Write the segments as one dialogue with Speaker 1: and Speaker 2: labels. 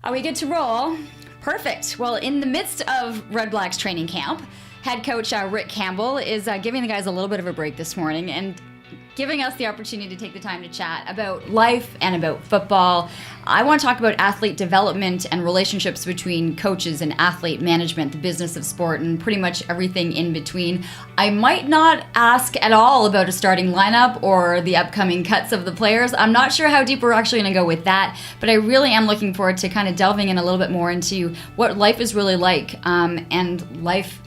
Speaker 1: Are we good to roll? Perfect. Well, in the midst of REDBLACKS training camp, head coach Rick Campbell is giving the guys a little bit of a break this morning and giving us the opportunity to take the time to chat about life and about football. I want to talk about athlete development and relationships between coaches and athlete management, the business of sport, and pretty much everything in between. I might not ask at all about a starting lineup or the upcoming cuts of the players. I'm not sure how deep we're actually going to go with that, but I really am looking forward to kind of delving in a little bit more into what life is really like and life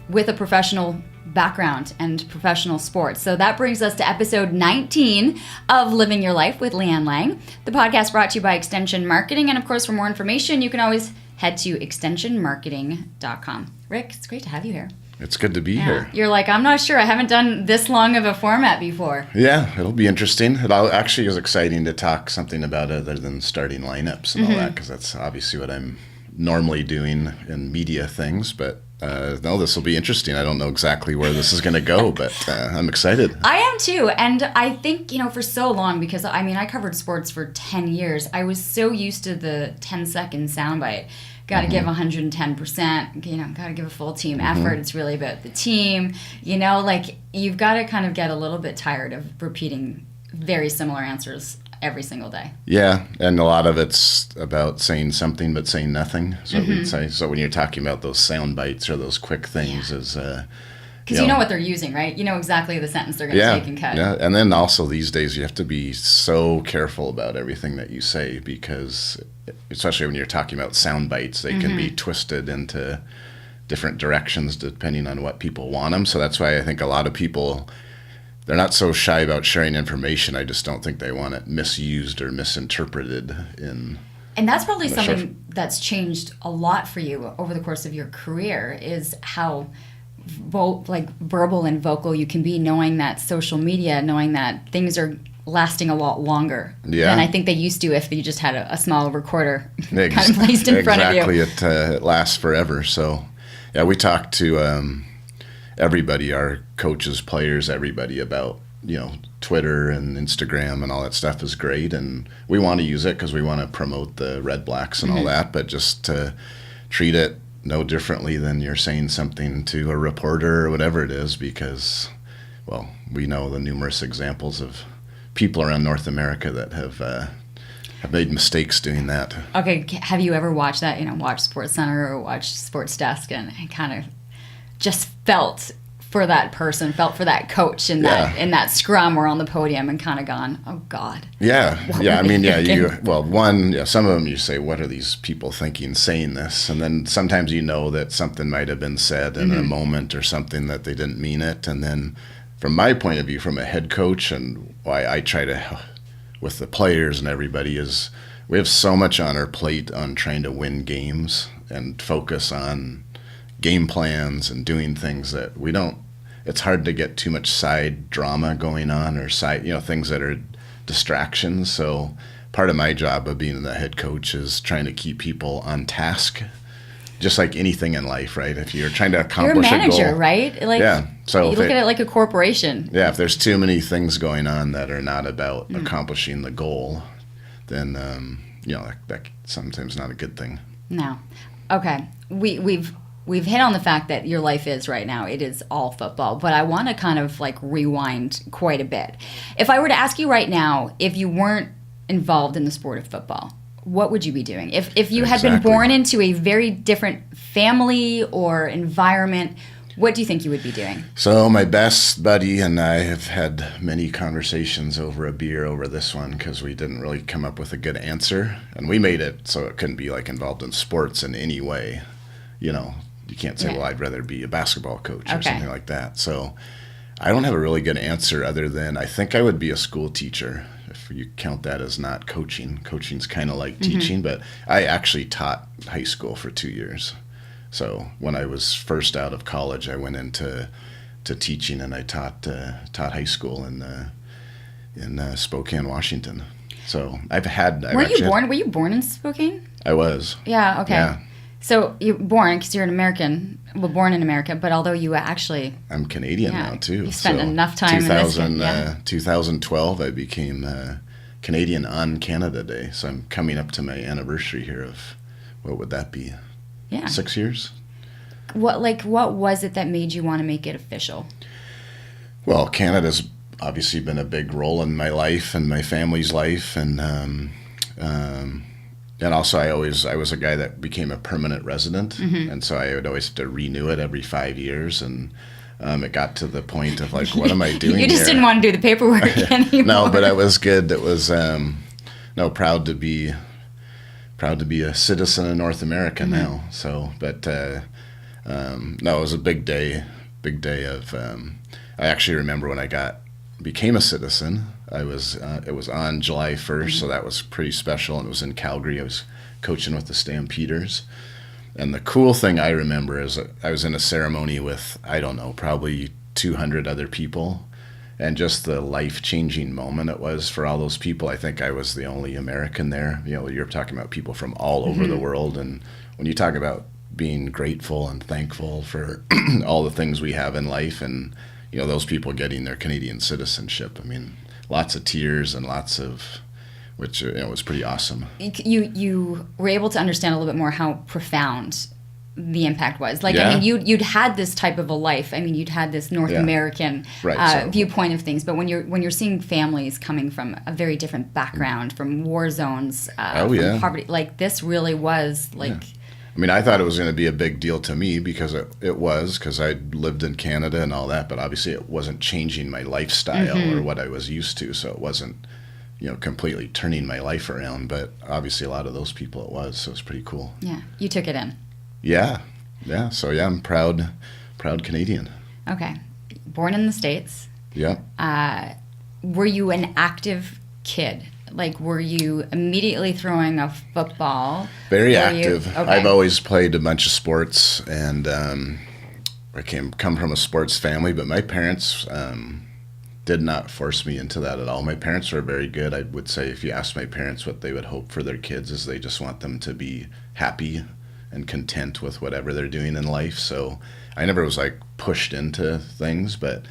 Speaker 1: with a professional background and professional sports. So that brings us to episode 19 of Living Your Life with Leanne Lang. The podcast brought to you by Extension Marketing. And of course, for more information, you can always head to extensionmarketing.com. Rick, it's great to have you here.
Speaker 2: It's good to be here.
Speaker 1: You're like, I'm not sure. I haven't done this long of a format before.
Speaker 2: Yeah, it'll be interesting. It actually is exciting to talk something about other than starting lineups and all that, because that's obviously what I'm normally doing in media things. But no, this will be interesting. I don't know exactly where this is going to go, but I'm excited.
Speaker 1: I am too. And I think, for so long, because I covered sports for 10 years, I was so used to the 10-second soundbite. Got to give 110%, got to give a full team effort. It's really about the team. You've got to kind of get a little bit tired of repeating very similar answers every single day.
Speaker 2: Yeah, and a lot of it's about saying something but saying nothing. So we'd say. So when you're talking about those sound bites or those quick things, is
Speaker 1: because you know what they're using, right? You know exactly the sentence they're going to take and cut.
Speaker 2: Yeah, and then also these days you have to be so careful about everything that you say, because especially when you're talking about sound bites, they can be twisted into different directions depending on what people want them. So that's why I think a lot of people, they're not so shy about sharing information. I just don't think they want it misused or misinterpreted in.
Speaker 1: And that's probably something that's changed a lot for you over the course of your career, is how verbal and vocal you can be, knowing that social media, knowing that things are lasting a lot longer than I think they used to if you just had a small recorder kind of placed in front of you.
Speaker 2: Exactly. It lasts forever. So, yeah, we talked to everybody, our coaches, players, everybody, about Twitter and Instagram and all that stuff is great, and we want to use it because we want to promote the REDBLACKS and all that, but just to treat it no differently than you're saying something to a reporter or whatever it is, because we know the numerous examples of people around North America that have made mistakes doing that. Okay,
Speaker 1: have you ever watched that, watch SportsCenter or watch Sports Desk and kind of just felt for that person, felt for that coach in that scrum or on the podium and kind of gone, oh God.
Speaker 2: Some of them you say, what are these people thinking saying this? And then sometimes that something might have been said in a moment or something that they didn't mean it. And then from my point of view, from a head coach, and why I try to, with the players and everybody, is we have so much on our plate on trying to win games and focus on game plans and doing things that we don't. It's hard to get too much side drama going on, or side things that are distractions. So part of my job of being the head coach is trying to keep people on task, just like anything in life, right? If you're trying to accomplish a goal,
Speaker 1: you're a manager, right? So you look at it like a corporation.
Speaker 2: Yeah, if there's too many things going on that are not about accomplishing the goal, then that sometimes not a good thing.
Speaker 1: No. Okay. We've hit on the fact that your life is right now, it is all football, but I want to kind of rewind quite a bit. If I were to ask you right now, if you weren't involved in the sport of football, what would you be doing? If you had been born into a very different family or environment, what do you think you would be doing?
Speaker 2: So my best buddy and I have had many conversations over a beer over this one, because we didn't really come up with a good answer, and we made it so it couldn't be involved in sports in any way. You can't say, well, I'd rather be a basketball coach or something like that. So I don't have a really good answer other than I think I would be a school teacher, if you count that as not coaching. Coaching's kind of like teaching, but I actually taught high school for 2 years. So when I was first out of college, I went into teaching, and I taught high school in Spokane, Washington. So
Speaker 1: Were you born in Spokane?
Speaker 2: I was.
Speaker 1: Yeah, okay.
Speaker 2: Yeah.
Speaker 1: So you're born, because you're an American, born in America, but although you actually...
Speaker 2: I'm Canadian now, too.
Speaker 1: You spent enough time in this.
Speaker 2: 2012, I became Canadian on Canada Day. So I'm coming up to my anniversary here of, what would that be?
Speaker 1: Yeah.
Speaker 2: 6 years?
Speaker 1: What was it that made you want to make it official?
Speaker 2: Well, Canada's obviously been a big role in my life and my family's life, and also I was a guy that became a permanent resident, and so I would always have to renew it every 5 years, and it got to the point of like, what am I doing?
Speaker 1: You just
Speaker 2: here?
Speaker 1: didn't want to do the paperwork anymore.
Speaker 2: No, but it was good. It was proud to be a citizen of North America now. So, but no, it was a big day of. I actually remember when I became a citizen. It was on July 1st, so that was pretty special, and it was in Calgary. I was coaching with the Stampeders. And the cool thing I remember is I was in a ceremony with, I don't know, probably 200 other people, and just the life-changing moment it was for all those people. I think I was the only American there. You know, you're talking about people from all over the world, and when you talk about being grateful and thankful for all the things we have in life, and you know, those people getting their Canadian citizenship, I mean, lots of tears and which was pretty awesome.
Speaker 1: You were able to understand a little bit more how profound the impact was. Like,
Speaker 2: Yeah.
Speaker 1: I mean, you'd had this type of a life. I mean, you'd had this North American viewpoint of things. But when you're seeing families coming from a very different background, from war zones, from poverty, like this really was like.
Speaker 2: Yeah. I mean, I thought it was going to be a big deal to me because it was, because I'd lived in Canada and all that, but obviously it wasn't changing my lifestyle or what I was used to, so it wasn't, completely turning my life around, but obviously a lot of those people it was, so it's pretty cool.
Speaker 1: Yeah, you took it in.
Speaker 2: Yeah, so I'm proud Canadian.
Speaker 1: Okay. Born in the States.
Speaker 2: Yeah.
Speaker 1: Were you an active kid? Like, were you immediately throwing a football?
Speaker 2: Very active.
Speaker 1: Okay.
Speaker 2: I've always played a bunch of sports, and I come from a sports family, but my parents did not force me into that at all. My parents were very good. I would say if you ask my parents what they would hope for their kids is they just want them to be happy and content with whatever they're doing in life. So I never was like pushed into things, but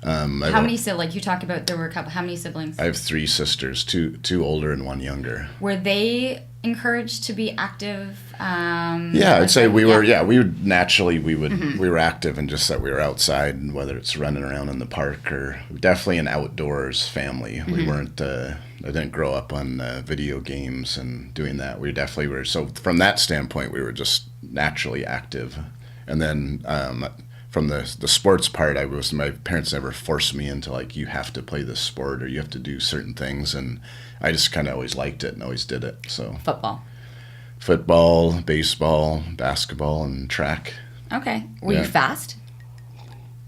Speaker 2: how
Speaker 1: many siblings? You talked about there were a couple. How many siblings?
Speaker 2: I have 3 sisters, two older and 1 younger.
Speaker 1: Were they encouraged to be active?
Speaker 2: Yeah, I'd say we were. Yeah, we would naturally we were active, and just that we were outside, and whether it's running around in the park or definitely an outdoors family. We weren't. I didn't grow up on video games and doing that. We definitely were. So from that standpoint, we were just naturally active, and then. From the sports part, my parents never forced me into like, you have to play this sport or you have to do certain things, and I just kind of always liked it and always did it. So football, baseball, basketball, and track.
Speaker 1: Okay, were you fast?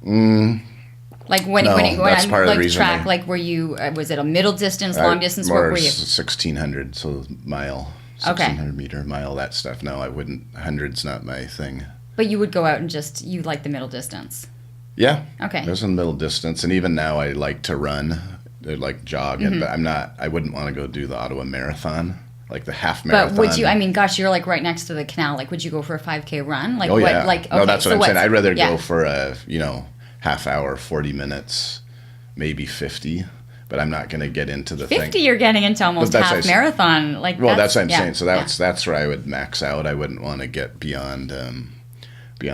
Speaker 1: Like
Speaker 2: that's part of the reason.
Speaker 1: Track, like were you? Was it a middle distance, long distance?
Speaker 2: More
Speaker 1: What were you?
Speaker 2: 1600, so mile, 1600 meter mile, that stuff. No, I wouldn't. 100's not my thing.
Speaker 1: But you would go out and you like the middle distance.
Speaker 2: Yeah.
Speaker 1: Okay.
Speaker 2: I was in the middle distance, and even now I like to run, like jog, but I wouldn't want to go do the Ottawa Marathon, like the half marathon.
Speaker 1: But would you? I mean, gosh, you're like right next to the canal. Like, would you go for a 5K run? Like,
Speaker 2: yeah.
Speaker 1: Like, okay,
Speaker 2: no, that's what I'm saying. I'd rather go
Speaker 1: yeah.
Speaker 2: for a half hour, 40 minutes, maybe 50. But I'm not going to get into the
Speaker 1: 50. You're getting into almost half marathon. Like,
Speaker 2: that's what I'm saying. So that's where I would max out. I wouldn't want to get beyond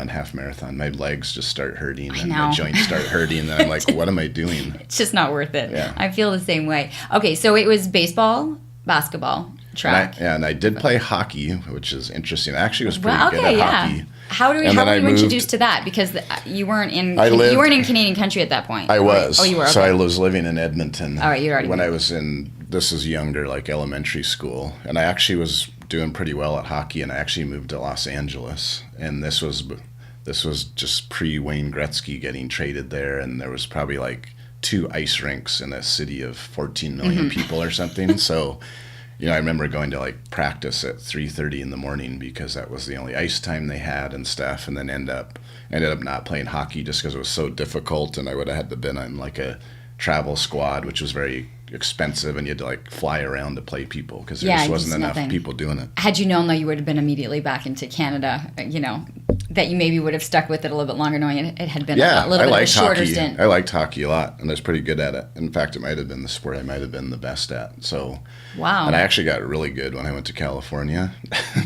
Speaker 2: half marathon. My legs just start hurting and my joints start hurting, and I'm like, what am I doing?
Speaker 1: It's just not worth it.
Speaker 2: Yeah.
Speaker 1: I feel the same way. Okay, so it was baseball, basketball, track.
Speaker 2: And I did play hockey, which is interesting. I actually was pretty good at hockey.
Speaker 1: How were you introduced to that? Because you weren't in Canadian country at that point.
Speaker 2: I was.
Speaker 1: Oh, you were. Okay.
Speaker 2: So I was living in Edmonton.
Speaker 1: All right, you already.
Speaker 2: When I was this is younger, like elementary school, and I actually was doing pretty well at hockey, and I actually moved to Los Angeles, and this was just pre-Wayne Gretzky getting traded there, and there was probably like 2 ice rinks in a city of 14 million people or something. So, I remember going to like practice at 3:30 in the morning because that was the only ice time they had and stuff, and then ended up not playing hockey just because it was so difficult, and I would have had to been on like a travel squad, which was very expensive, and you had to like fly around to play people because there just wasn't enough people doing it.
Speaker 1: Had you known, though, you would have been immediately back into Canada, that you maybe would have stuck with it a little bit longer, knowing it had been
Speaker 2: Yeah,
Speaker 1: a little bit of a shorter
Speaker 2: hockey.
Speaker 1: stint?
Speaker 2: I liked hockey a lot, and I was pretty good at it. In fact, it might have been the sport I might have been the best at. So,
Speaker 1: Wow.
Speaker 2: And I actually got really good when I went to California,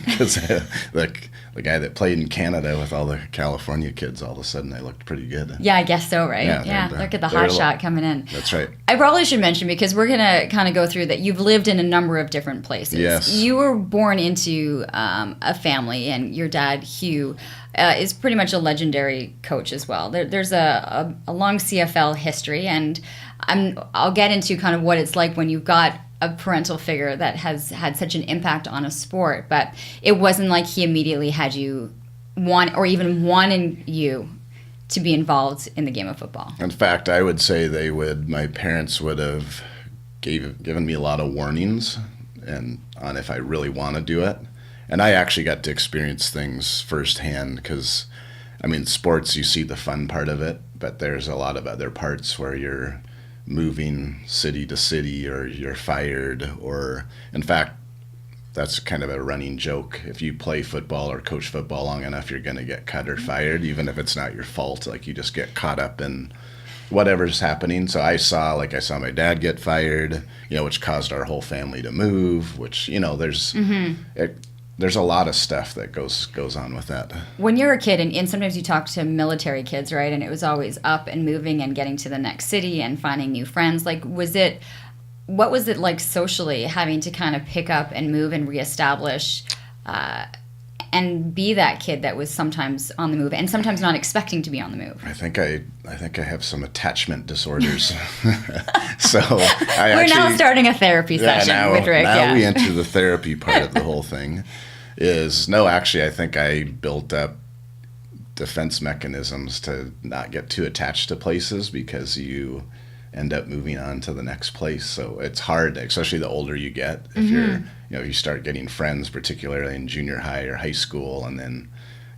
Speaker 2: because the guy that played in Canada with all the California kids, all of a sudden I looked pretty good.
Speaker 1: Yeah, I guess so, right?
Speaker 2: Yeah,
Speaker 1: Look at the hot shot coming in.
Speaker 2: That's right.
Speaker 1: I probably should mention, because we're going to kind of go through that you've lived in a number of different places.
Speaker 2: Yes.
Speaker 1: You were born into a family, and your dad, Hugh, is pretty much a legendary coach as well. There's a long CFL history, and I'll get into kind of what it's like when you've got a parental figure that has had such an impact on a sport. But it wasn't like he immediately had you or even wanted you to be involved in the game of football.
Speaker 2: In fact, I would say my parents would have given me a lot of warnings on if I really want to do it. And I actually got to experience things firsthand, because, I mean, sports, you see the fun part of it, but there's a lot of other parts where you're moving city to city, or you're fired, or, in fact, that's kind of a running joke. If you play football or coach football long enough, you're going to get cut or fired, even if it's not your fault. Like, you just get caught up in whatever's happening. So I saw my dad get fired, which caused our whole family to move, which, there's a lot of stuff that goes on with that. When
Speaker 1: you're a kid, and sometimes you talk to military kids, right? And it was always up and moving and getting to the next city and finding new friends. Like, what was it like socially, having to kind of pick up and move and reestablish and be that kid that was sometimes on the move and sometimes not expecting to be on the move?
Speaker 2: I think I have some attachment disorders. So
Speaker 1: we're now starting a therapy session with Rick.
Speaker 2: Now we enter the therapy part of the whole thing. I think I built up defense mechanisms to not get too attached to places, because you end up moving on to the next place. So it's hard, especially the older you get, if you start getting friends, particularly in junior high or high school, and then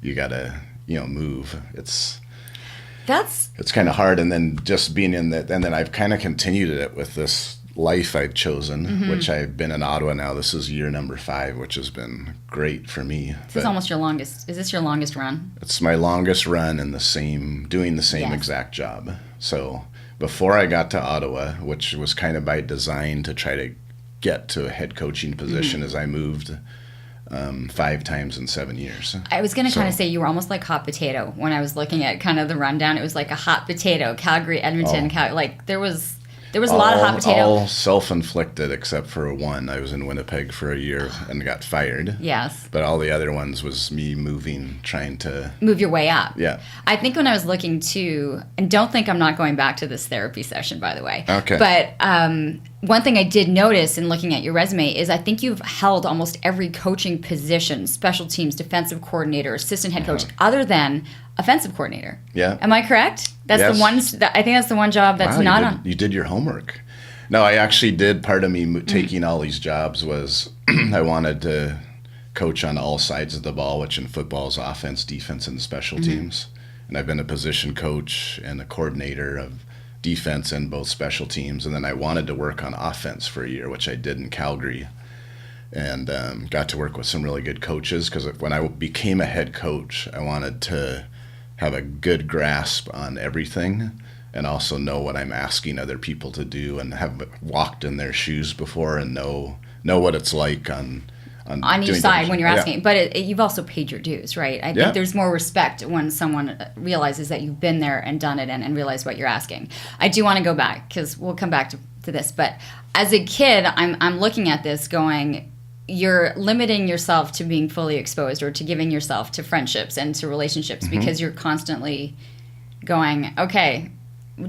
Speaker 2: you gotta, move. It's kind of hard. And then just being in that, and then I've kind of continued it with this life I've chosen, which I've been in Ottawa now. This is year number 5, which has been great for me.
Speaker 1: This is almost your longest. Is this your longest run?
Speaker 2: It's my longest run in doing the same exact job. So before I got to Ottawa, which was kind of by design to try to get to a head coaching position, as I moved 5 times in 7 years.
Speaker 1: I was going to kind of say you were almost like hot potato when I was looking at kind of the rundown. It was like a hot potato, Calgary, Edmonton, there was a lot of hot potato.
Speaker 2: All self-inflicted except for one. I was in Winnipeg for a year and got fired.
Speaker 1: Yes.
Speaker 2: But all the other ones was me moving, trying to
Speaker 1: move your way up.
Speaker 2: Yeah.
Speaker 1: I think when I was looking too, and don't think I'm not going back to this therapy session, by the way.
Speaker 2: Okay.
Speaker 1: But one thing I did notice in looking at your resume is I think you've held almost every coaching position: special teams, defensive coordinator, assistant head coach, other than offensive coordinator.
Speaker 2: Yeah.
Speaker 1: Am I correct? That's
Speaker 2: yes.
Speaker 1: the one. I think that's the one job that's not on.
Speaker 2: You did your homework. No, I actually did. Part of me taking all these jobs was I wanted to coach on all sides of the ball, which in football is offense, defense, and special teams. And I've been a position coach and a coordinator of defense and both special teams. And then I wanted to work on offense for a year, which I did in Calgary. And got to work with some really good coaches, because when I became a head coach, I wanted to have a good grasp on everything and also know what I'm asking other people to do, and have walked in their shoes before and know what it's like on
Speaker 1: each side when you're asking. But you've also paid your dues, right? I think there's more respect when someone realizes that you've been there and done it and realize what you're asking. I do want to go back, because we'll come back to this. But as a kid, I'm looking at this going, you're limiting yourself to being fully exposed, or to giving yourself to friendships and to relationships, because you're constantly going, okay,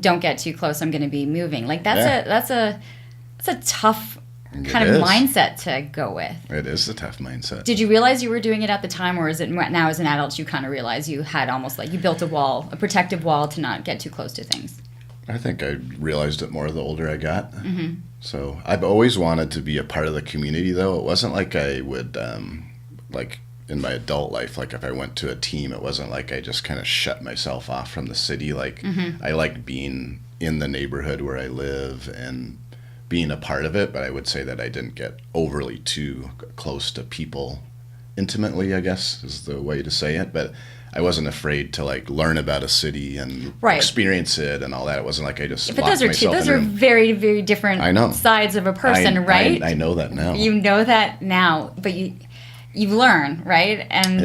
Speaker 1: don't get too close, I'm going to be moving. Like that's a tough kind of mindset to go with.
Speaker 2: It is a tough mindset.
Speaker 1: Did you realize you were doing it at the time, or is it now as an adult you kind of realize you had almost like you built a protective wall to not get too close to things?
Speaker 2: I think I realized it more the older I got. So I've always wanted to be a part of the community, though. It wasn't like I would, like in my adult life, like if I went to a team, it wasn't like I just kind of shut myself off from the city. Like I like being in the neighborhood where I live and being a part of it, but I would say that I didn't get overly too close to people intimately, I guess is the way to say it, but I wasn't afraid to like learn about a city and experience it and all that. It wasn't like I just
Speaker 1: but those are very, very different sides of a person, right?
Speaker 2: I know that now.
Speaker 1: You know that now, but you learn, right? And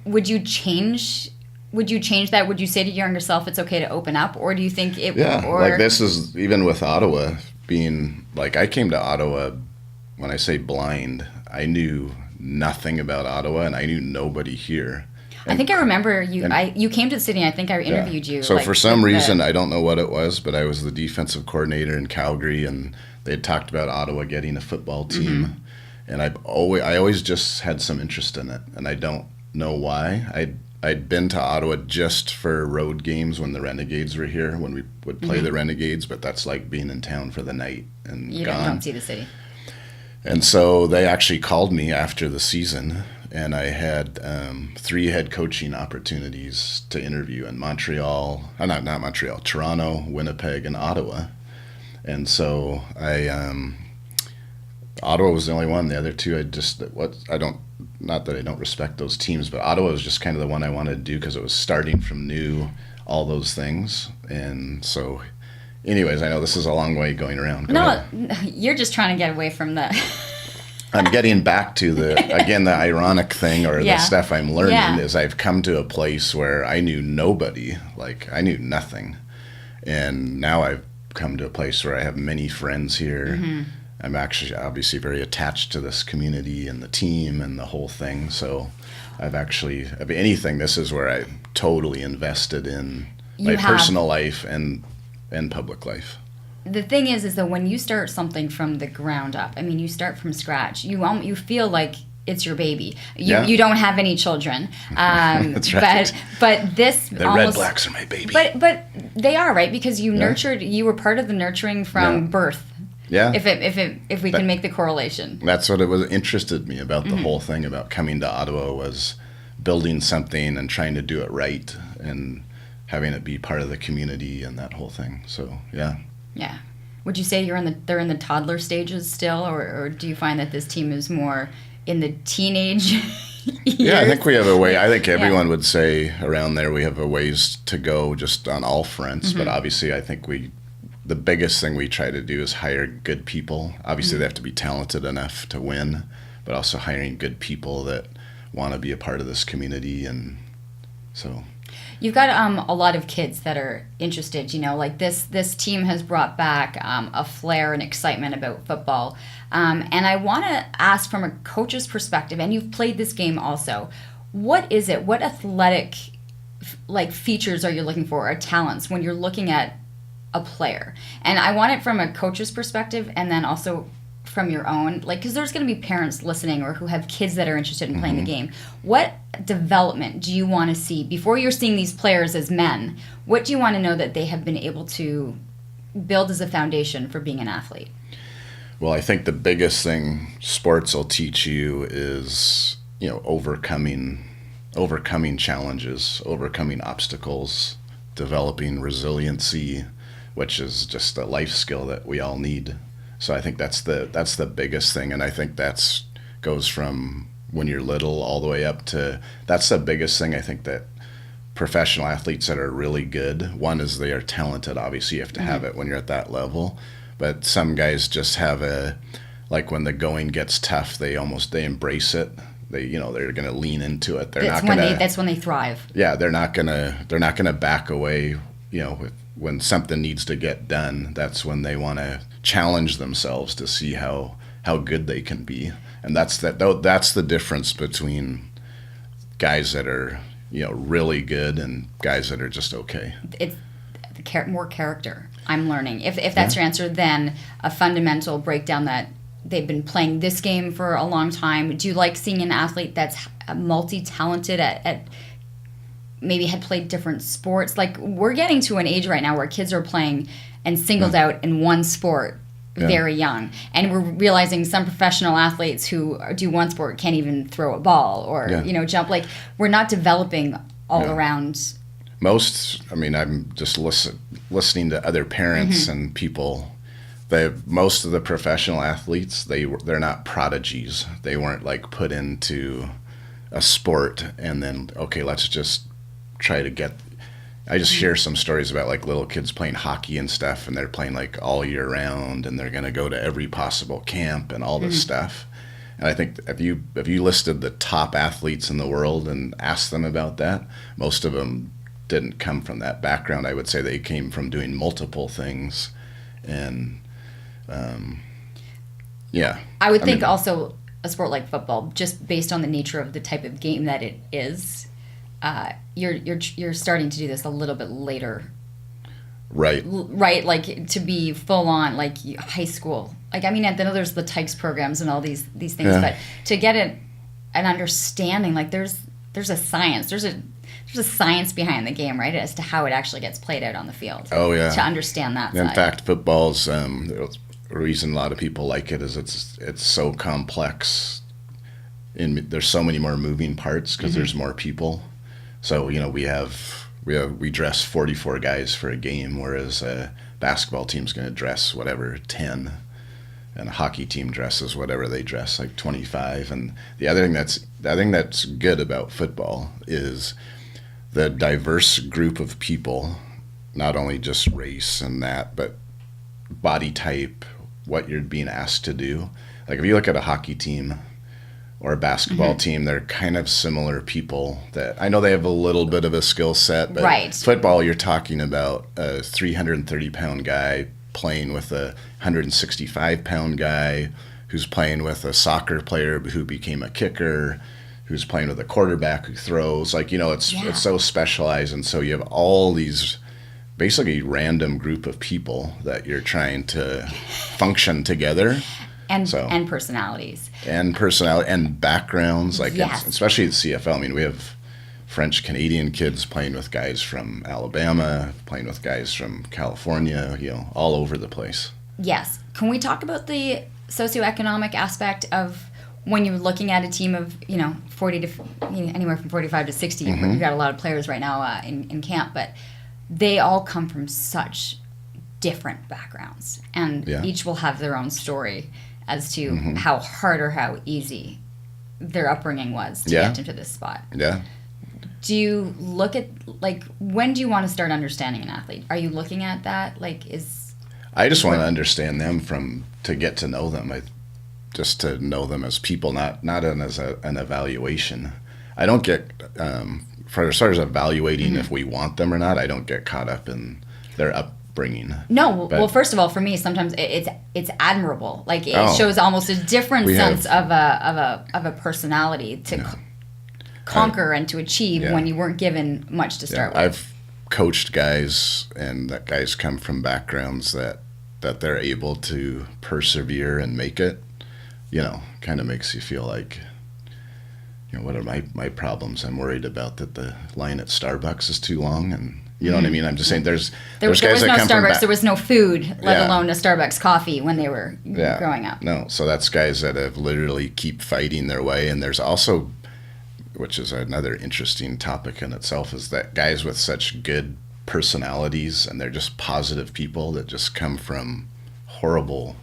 Speaker 1: would you change that? Would you say to your younger self it's okay to open up, or do you think it?
Speaker 2: Yeah, like this is even with Ottawa being like I came to Ottawa when I say blind, I knew nothing about Ottawa and I knew nobody here.
Speaker 1: I think I remember you. You came to the city. And I think I interviewed you.
Speaker 2: So for some reason, I don't know what it was, but I was the defensive coordinator in Calgary, and they had talked about Ottawa getting a football team, and I always just had some interest in it, and I don't know why. I'd been to Ottawa just for road games when the Renegades were here, when we would play the Renegades, but that's like being in town for the night and
Speaker 1: you
Speaker 2: gone.
Speaker 1: don't see the city.
Speaker 2: And so they actually called me after the season, and I had 3 head coaching opportunities to interview in Montreal, not Montreal, Toronto, Winnipeg, and Ottawa. And so Ottawa was the only one. The other 2, not that I don't respect those teams, but Ottawa was just kind of the one I wanted to do because it was starting from new, all those things. And so anyways, I know this is a long way going around. Go ahead.
Speaker 1: You're just trying to get away from the...
Speaker 2: I'm getting back to the ironic thing or the stuff I'm learning is I've come to a place where I knew nobody, like I knew nothing. And now I've come to a place where I have many friends here. I'm actually obviously very attached to this community and the team and the whole thing. So if anything, this is where I totally invested in my personal life and public life.
Speaker 1: The thing is that when you start something from the ground up, I mean, you start from scratch, you feel like it's your baby. You don't have any children.
Speaker 2: That's right.
Speaker 1: But this
Speaker 2: the REDBLACKS are my baby.
Speaker 1: But they are, right? Because you nurtured, you were part of the nurturing from birth.
Speaker 2: Yeah.
Speaker 1: If we can make the correlation.
Speaker 2: That's what interested me about the whole thing about coming to Ottawa was building something and trying to do it right and having it be part of the community and that whole thing. So, yeah.
Speaker 1: Yeah. Would you say they're in the toddler stages still, or do you find that this team is more in the teenage years?
Speaker 2: Yeah, I think we have a way. I think everyone would say around there we have a ways to go just on all fronts. But obviously I think the biggest thing we try to do is hire good people. Obviously they have to be talented enough to win, but also hiring good people that want to be a part of this community. And so...
Speaker 1: You've got a lot of kids that are interested, like this team has brought back a flair and excitement about football. And I want to ask from a coach's perspective, and you've played this game also, what is it? What athletic features are you looking for, or talents when you're looking at a player? And I want it from a coach's perspective and then also from your own, because there's going to be parents listening or who have kids that are interested in playing the game. What development do you want to see before you're seeing these players as men? What do you want to know that they have been able to build as a foundation for being an athlete?
Speaker 2: Well, I think the biggest thing sports will teach you is, overcoming challenges, overcoming obstacles, developing resiliency, which is just a life skill that we all need. So I think that's the biggest thing, and I think that's goes from when you're little all the way up to, that's the biggest thing I think that professional athletes that are really good, one is they are talented, obviously you have to have it when you're at that level, but some guys just have when the going gets tough, they embrace it. They're going to lean into it.
Speaker 1: That's when they thrive.
Speaker 2: Yeah, they're not going to back away, when something needs to get done, that's when they want to challenge themselves to see how good they can be. And that's the difference between guys that are, really good and guys that are just okay.
Speaker 1: It's more character, I'm learning. If that's your answer, then a fundamental breakdown that they've been playing this game for a long time. Do you like seeing an athlete that's multi-talented at maybe had played different sports? We're getting to an age right now where kids are playing and singled out in one sport very young. And we're realizing some professional athletes who do one sport can't even throw a ball or, jump. We're not developing all around.
Speaker 2: I'm just listening to other parents and people most of the professional athletes, they're not prodigies. They weren't like put into a sport and then, okay, let's just try to get. I just hear some stories about like little kids playing hockey and stuff, and they're playing like all year round, and they're going to go to every possible camp and all this stuff. And I think if you listed the top athletes in the world and asked them about that, most of them didn't come from that background. I would say they came from doing multiple things, and
Speaker 1: I would think also a sport like football, just based on the nature of the type of game that it is, you're starting to do this a little bit later.
Speaker 2: Right.
Speaker 1: Right, like to be full on, like high school. Like, I mean, I know there's the Tykes programs and all these things, but to get an understanding, like there's a science, there's a science behind the game, right, as to how it actually gets played out on the field.
Speaker 2: Oh yeah.
Speaker 1: To understand that.
Speaker 2: In fact, football's the reason a lot of people like it is it's so complex. There's so many more moving parts because there's more people. So we dress 44 guys for a game, whereas a basketball team's going to dress 10, and a hockey team dresses whatever they dress, like 25. And the other thing that's good about football is the diverse group of people, not only just race and that, but body type, what you're being asked to do. Like if you look at a hockey team or a basketball team, they're kind of similar people that I know they have a little bit of a skill set, but football, you're talking about a 330-pound guy playing with a 165-pound guy who's playing with a soccer player who became a kicker, who's playing with a quarterback who throws. Like, it's so specialized, and so you have all these basically random group of people that you're trying to function together.
Speaker 1: And personalities. And
Speaker 2: backgrounds, like especially the CFL. I mean, we have French-Canadian kids playing with guys from Alabama, playing with guys from California, all over the place. Yes.
Speaker 1: Can we talk about the socioeconomic aspect of when you're looking at a team of, 40 to anywhere from 45 to 60? You've got a lot of players right now in camp, but they all come from such different backgrounds, and each will have their own story as to how hard or how easy their upbringing was to get into this spot.
Speaker 2: Yeah.
Speaker 1: Do you look at, like, when do you want to start understanding an athlete? Are you looking at that?
Speaker 2: I just want to understand them to get to know them. Just to know them as people, not as an evaluation. I don't get, for as far as evaluating if we want them or not, I don't get caught up in their upbringing.
Speaker 1: No, well, first of all, for me, sometimes it's admirable. Like it shows almost a different sense of a personality to conquer and to achieve when you weren't given much to start with.
Speaker 2: I've coached guys, and that guys come from backgrounds that they're able to persevere and make it. Kind of makes you feel like, what are my problems? I'm worried about that the line at Starbucks is too long, and you know what I mean? I'm just saying there's guys
Speaker 1: that
Speaker 2: come from
Speaker 1: Starbucks, there was no food, let alone a Starbucks coffee when they were growing up.
Speaker 2: No, so that's guys that have literally keep fighting their way, and there's also, which is another interesting topic in itself, is that guys with such good personalities, and they're just positive people that just come from horrible,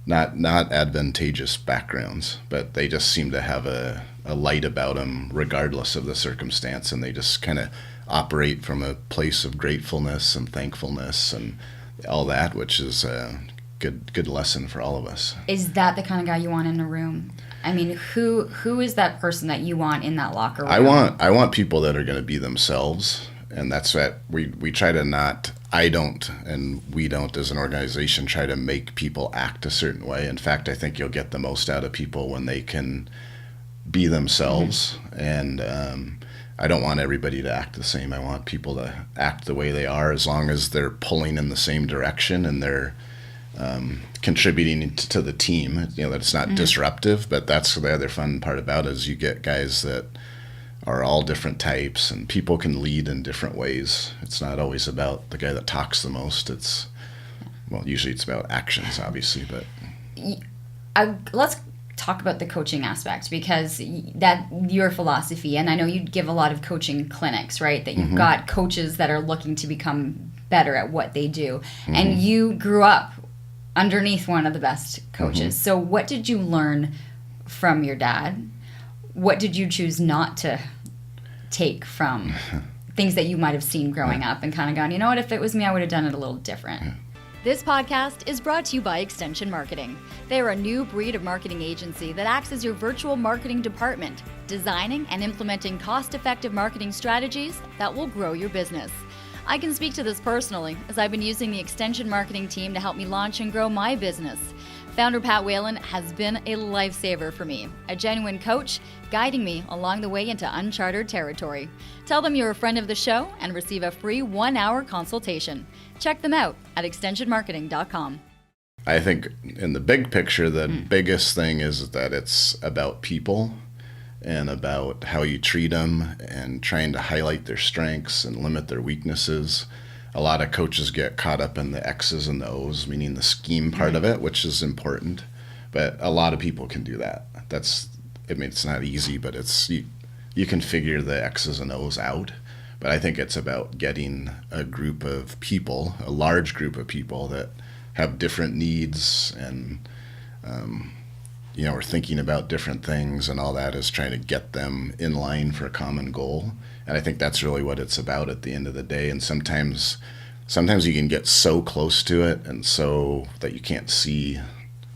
Speaker 2: not advantageous backgrounds, but they just seem to have a light about them regardless of the circumstance, and they just kind of operate from a place of gratefulness and thankfulness and all that, which is a good lesson for all of us.
Speaker 1: Is that the kind of guy you want in a room? I mean, who is that person that you want in that locker room?
Speaker 2: I want people that are going to be themselves, and that's what we try to not. I don't, and we don't as an organization try to make people act a certain way. In fact, I think you'll get the most out of people when they can be themselves, and I don't want everybody to act the same. I want people to act the way they are, as long as they're pulling in the same direction and they're contributing to the team. That it's not disruptive, but that's the other fun part about it, is you get guys that are all different types, and people can lead in different ways. It's not always about the guy that talks the most. Usually it's about actions, obviously, but
Speaker 1: let's talk about the coaching aspect, because that your philosophy, and I know you give a lot of coaching clinics, right? That you've got coaches that are looking to become better at what they do. And you grew up underneath one of the best coaches. So what did you learn from your dad? What did you choose not to take from things that you might have seen growing up and kind of gone, you know what, if it was me, I would have done it a little different?
Speaker 3: This podcast is brought to you by Extension Marketing. They are a new breed of marketing agency that acts as your virtual marketing department, designing and implementing cost-effective marketing strategies that will grow your business. I can speak to this personally, as I've been using the Extension Marketing team to help me launch and grow my business. Founder Pat Whalen has been a lifesaver for me, a genuine coach, guiding me along the way into uncharted territory. Tell them you're a friend of the show and receive a free 1-hour consultation. Check them out at extensionmarketing.com.
Speaker 2: I think in the big picture, the biggest thing is that it's about people and about how you treat them and trying to highlight their strengths and limit their weaknesses. A lot of coaches get caught up in the X's and the O's, meaning the scheme part of it, which is important. But a lot of people can do that. It's not easy, but you can figure the X's and O's out. But I think it's about getting a group of people, a large group of people that have different needs and, are thinking about different things, and all that is trying to get them in line for a common goal. And I think that's really what it's about at the end of the day. And sometimes you can get so close to it and so that you can't see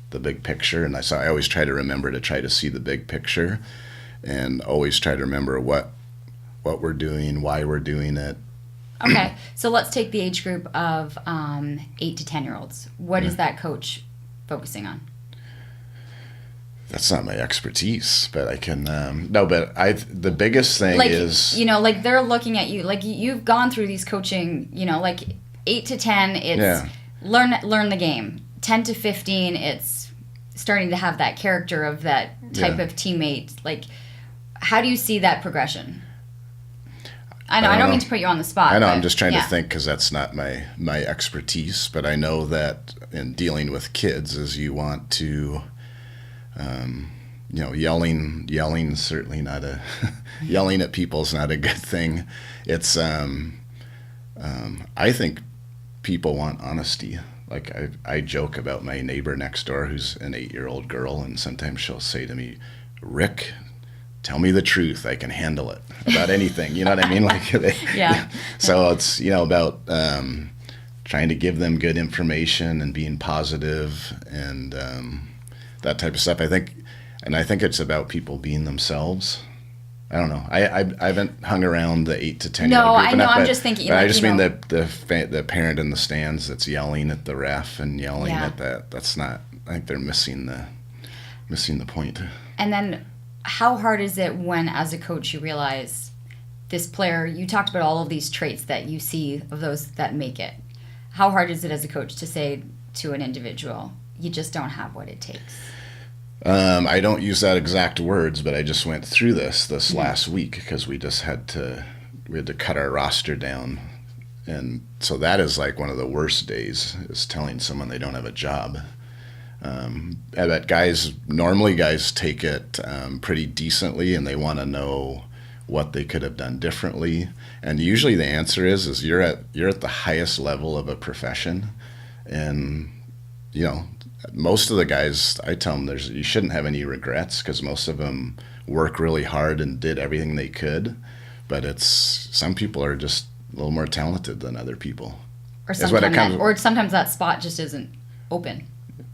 Speaker 2: the big picture. And I always try to remember to try to see the big picture, and always try to remember what we're doing, why we're doing it.
Speaker 1: Okay, so let's take the age group of 8 to 10-year-olds. What is that coach focusing on?
Speaker 2: That's not my expertise, but I can, the biggest thing is...
Speaker 1: they're looking at you, you've gone through these coaching, 8 to 10, it's learn the game. 10 to 15, it's starting to have that character of that type of teammate. How do you see that progression? I don't mean to put you on the spot.
Speaker 2: I know, I'm just trying to think, because that's not my expertise, but I know that in dealing with kids is you want to... yelling certainly not yelling at people is not a good thing. It's I think people want honesty. I joke about my neighbor next door who's an 8-year-old girl, and sometimes she'll say to me, Rick, tell me the truth, I can handle it about anything. You know what I mean? So it's about trying to give them good information and being positive and that type of stuff. I think it's about people being themselves. I don't know. I haven't hung around the 8 to 10 year old group enough.
Speaker 1: I'm just thinking.
Speaker 2: But I just mean the parent in the stands that's yelling at the ref and yelling at that. That's not. I think they're missing the point.
Speaker 1: And then, how hard is it when, as a coach, you realize this player? You talked about all of these traits that you see of those that make it. How hard is it as a coach to say to an individual, you just don't have what it takes?
Speaker 2: I don't use that exact words, but I just went through this last week because we had to cut our roster down. And so that is one of the worst days, is telling someone they don't have a job. That guys take it pretty decently, and they want to know what they could have done differently. And usually the answer is you're at the highest level of a profession, and most of the guys, I tell them you shouldn't have any regrets, because most of them work really hard and did everything they could. But some people are just a little more talented than other people.
Speaker 1: Or sometimes that spot just isn't open.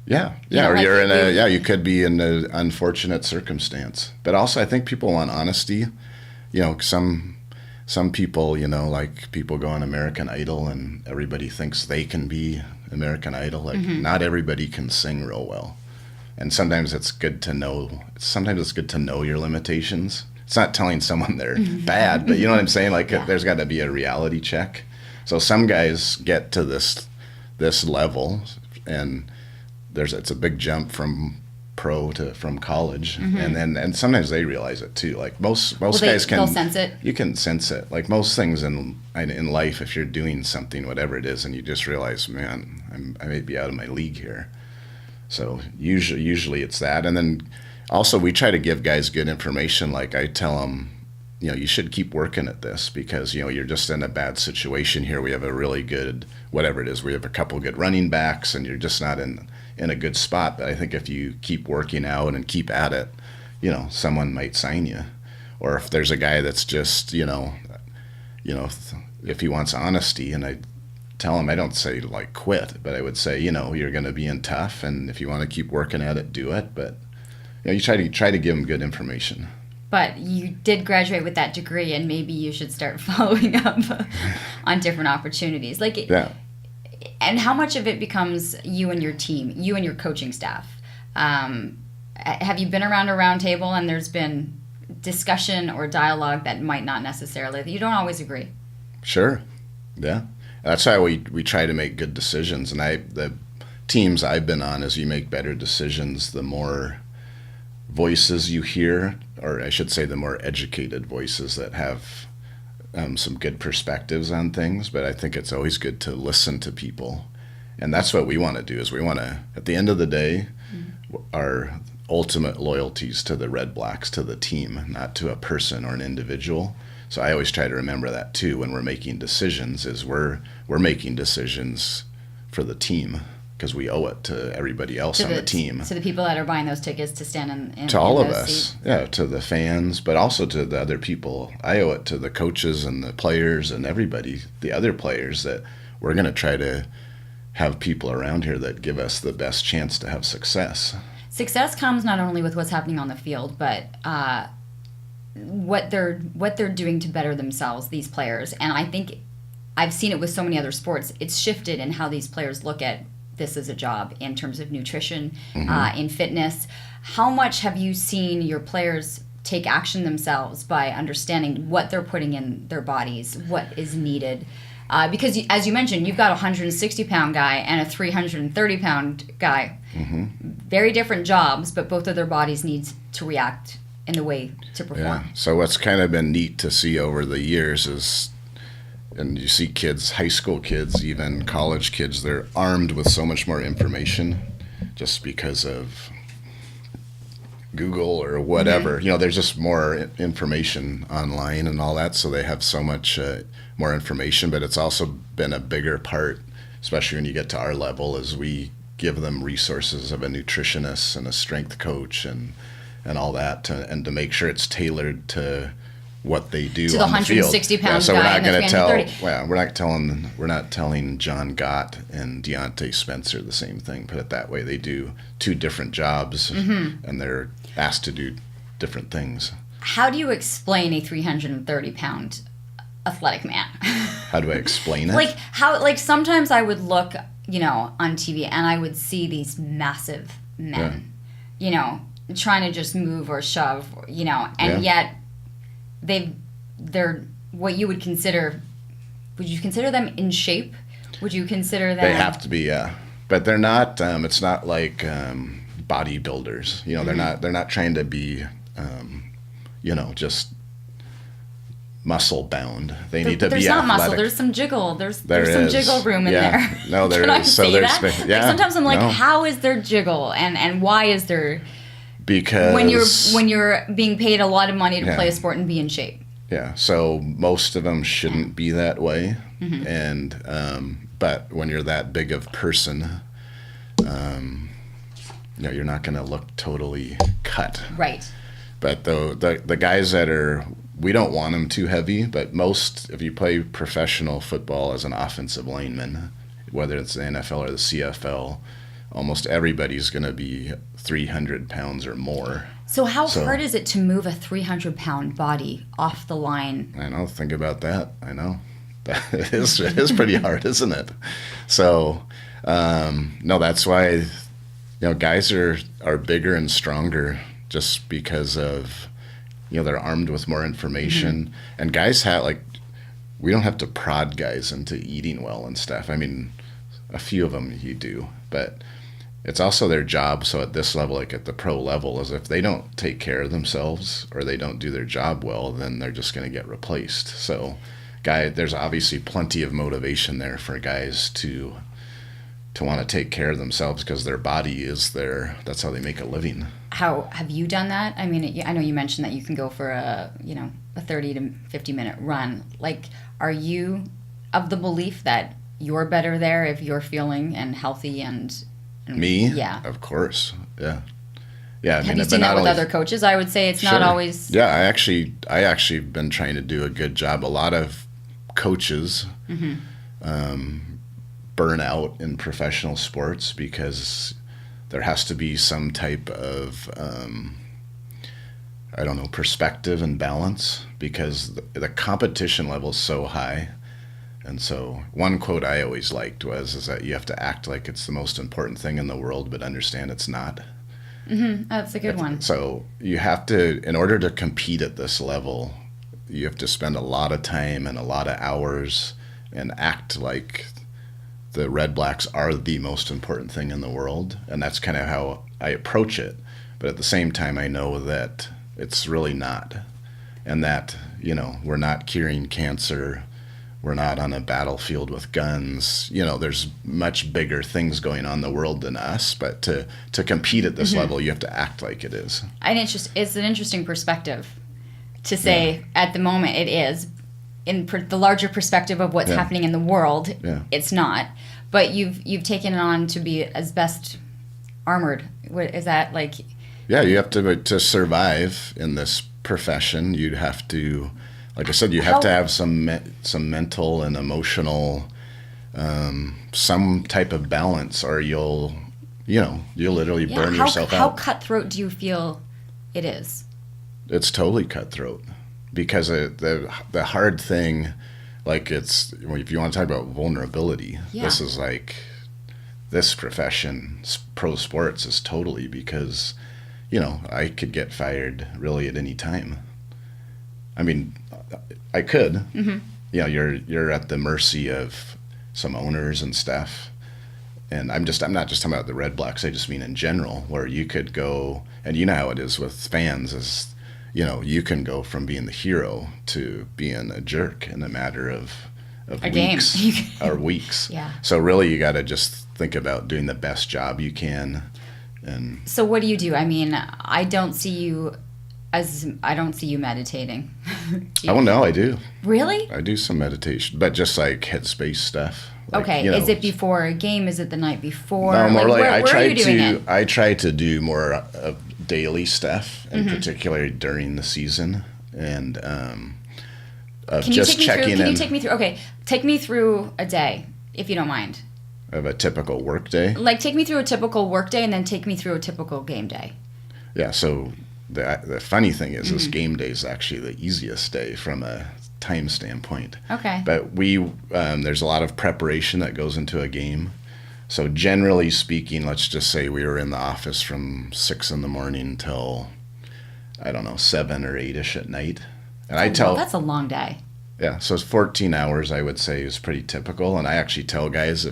Speaker 2: Yeah. Or you're in you could be in an unfortunate circumstance. But also I think people want honesty. Some people, people go on American Idol and everybody thinks they can be American Idol. Not everybody can sing real well. And sometimes it's good to know your limitations. It's not telling someone they're bad, but you know what I'm saying? There's got to be a reality check. So some guys get to this level, and it's a big jump from pro from college, and sometimes they realize it too. Most guys can.
Speaker 1: They'll sense it.
Speaker 2: You can sense it. Most things in life, if you're doing something, whatever it is, and you just realize, man, I may be out of my league here. So usually it's that, and then also we try to give guys good information. I tell them, you should keep working at this because, you're just in a bad situation here. We have a really good, whatever it is, we have a couple good running backs and you're just not in a good spot. But I think if you keep working out and keep at it, someone might sign you. Or if there's a guy that's just, if he wants honesty, and I tell him, I don't say like quit, but I would say, you're going to be in tough, and if you want to keep working at it, do it. But you try to give them good information.
Speaker 1: But you did graduate with that degree, and maybe you should start following up on different opportunities.
Speaker 2: Yeah.
Speaker 1: And how much of it becomes you and your team, you and your coaching staff? Have you been around a round table and there's been discussion or dialogue that might not necessarily, you don't always agree?
Speaker 2: Sure. Yeah. That's why we try to make good decisions. And the teams I've been on, as you make better decisions, the more voices you hear, or I should say the more educated voices that have some good perspectives on things. But I think it's always good to listen to people. And that's what we want to do, is we want to, at the end of the day, our ultimate loyalties to the REDBLACKS, to the team, not to a person or an individual. So I always try to remember that too when we're making decisions, is we're making decisions for the team because we owe it to everybody else on the team.
Speaker 1: To the people that are buying those tickets to stand in
Speaker 2: to all of us.
Speaker 1: Seats.
Speaker 2: Yeah, to the fans, but also to the other people. I owe it to the coaches and the players and everybody, the other players, that we're going to try to have people around here that give us the best chance to have success.
Speaker 1: Success comes not only with what's happening on the field, but what they're doing to better themselves, these players. And I think I've seen it with so many other sports. It's shifted in how these players look at this as a job in terms of nutrition, in fitness. How much have you seen your players take action themselves by understanding what they're putting in their bodies, what is needed? Because as you mentioned, you've got a 160-pound guy and a 330-pound guy. Very different jobs, but both of their bodies need to react in the way to perform.
Speaker 2: Yeah. So what's kind of been neat to see over the years is, and you see kids, high school kids, even college kids, they're armed with so much more information just because of Google or whatever. There's just more information online and all that, so they have so much more information. But it's also been a bigger part, especially when you get to our level, as we give them resources of a nutritionist and a strength coach and all that, and to make sure it's tailored to what they do
Speaker 1: to
Speaker 2: on the field.
Speaker 1: To the 160-pound
Speaker 2: so
Speaker 1: guy and the 330.
Speaker 2: We're not telling John Gott and Deontay Spencer the same thing. Put it that way. They do two different jobs, and they're asked to do different things.
Speaker 1: How do you explain a 330-pound athletic man?
Speaker 2: How do I explain it?
Speaker 1: Sometimes I would look, on TV and I would see these massive men, trying to just move or shove, and yet they're what you would consider. Would you consider them in shape? Would you consider them?
Speaker 2: They have to be, yeah. But they're not. It's not like bodybuilders. They're not trying to be, just muscle bound. They need to be athletic.
Speaker 1: There's not muscle. There's some jiggle. There's some jiggle room in there.
Speaker 2: No, there
Speaker 1: Can
Speaker 2: is.
Speaker 1: I say that? Yeah. Sometimes I'm like, how is there jiggle, and why is there?
Speaker 2: Because
Speaker 1: when you're being paid a lot of money to play a sport and be in shape.
Speaker 2: Yeah. So most of them shouldn't be that way, and but when you're that big of person, you're not going to look totally cut.
Speaker 1: Right.
Speaker 2: But the guys that are, we don't want them too heavy, but if you play professional football as an offensive lineman, whether it's the NFL or the CFL, almost everybody's going to be 300 pounds or more.
Speaker 1: So how hard is it to move a 300-pound body off the line?
Speaker 2: I know. Think about that. I know. It is pretty hard, isn't it? So, no, that's why, guys are bigger and stronger just because of, they're armed with more information. And guys we don't have to prod guys into eating well and stuff. I mean, a few of them you do, but it's also their job. So at this level, like at the pro level, is if they don't take care of themselves or they don't do their job well, then they're just going to get replaced. So there's obviously plenty of motivation there for guys to to want to take care of themselves because their body is that's how they make a living.
Speaker 1: How have you done that? I mean, I know you mentioned that you can go for a 30 to 50 minute run. Like, are you of the belief that you're better there if you're feeling and healthy and
Speaker 2: me?
Speaker 1: Yeah.
Speaker 2: Of course. Yeah. Yeah.
Speaker 1: Have you seen that with other coaches? I would say it's not always.
Speaker 2: Yeah. I actually been trying to do a good job. A lot of coaches burn out in professional sports because there has to be some type of, perspective and balance because the competition level is so high. And so one quote I always liked is that you have to act like it's the most important thing in the world, but understand it's not.
Speaker 1: That's a good one.
Speaker 2: So you have to, in order to compete at this level, you have to spend a lot of time and a lot of hours and act like the Red Blacks are the most important thing in the world. And that's kind of how I approach it. But at the same time, I know that it's really not. And that, we're not curing cancer. We're not on a battlefield with guns. There's much bigger things going on in the world than us. But to compete at this level, you have to act like it is.
Speaker 1: And it's an interesting perspective to say at the moment it is. In the larger perspective of what's happening in the world, it's not. But you've taken it on to be as best armored. What is that like?
Speaker 2: Yeah, you have to survive in this profession. You'd have to, like I said, you have to have some mental and emotional, some type of balance, or you'll literally burn yourself out.
Speaker 1: How cutthroat do you feel it is?
Speaker 2: It's totally cutthroat because the hard thing, like if you want to talk about vulnerability, this is like this profession, pro sports is totally because, I could get fired really at any time. I mean, I could. You're at the mercy of some owners and stuff. And I'm not just talking about the Red Blacks. I just mean in general, where you could go, and you know how it is with fans is, you can go from being the hero to being a jerk in a matter of weeks or weeks.
Speaker 1: Yeah.
Speaker 2: So really, you got to just think about doing the best job you can. And
Speaker 1: so what do you do? I mean, I don't see you meditating.
Speaker 2: Oh no, I do.
Speaker 1: Really?
Speaker 2: I do some meditation, but just like headspace stuff. Like,
Speaker 1: okay. Is it before a game? Is it the night before?
Speaker 2: No, more like
Speaker 1: I
Speaker 2: try to do more of daily stuff, in particular during the season, and just checking in.
Speaker 1: Can you take me through? Okay, take me through a day, if you don't mind.
Speaker 2: Of a typical work day?
Speaker 1: Like, take me through a typical work day and then take me through a typical game day.
Speaker 2: Yeah, so the funny thing is this game day is actually the easiest day from a time standpoint.
Speaker 1: Okay.
Speaker 2: But there's a lot of preparation that goes into a game. So generally speaking, let's just say we were in the office from 6 in the morning till, 7 or 8-ish at night. And
Speaker 1: that's a long day.
Speaker 2: Yeah, so it's 14 hours, I would say, is pretty typical. And I actually tell guys,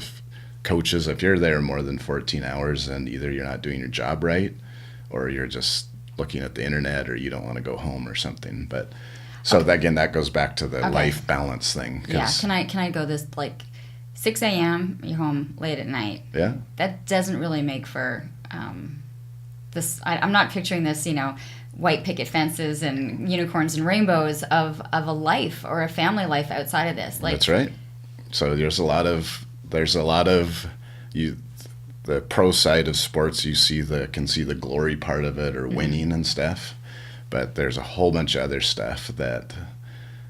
Speaker 2: coaches, if you're there more than 14 hours, then either you're not doing your job right or you're just looking at the internet or you don't want to go home or something. But so again, that goes back to the life balance thing.
Speaker 1: Yeah, can I go this like 6 a.m., you're home late at night?
Speaker 2: Yeah.
Speaker 1: That doesn't really make for this. I'm not picturing this, white picket fences and unicorns and rainbows of a life or a family life outside of this. Like,
Speaker 2: that's right. So there's a lot of the pro side of sports. You can see the glory part of it or winning and stuff, but there's a whole bunch of other stuff that,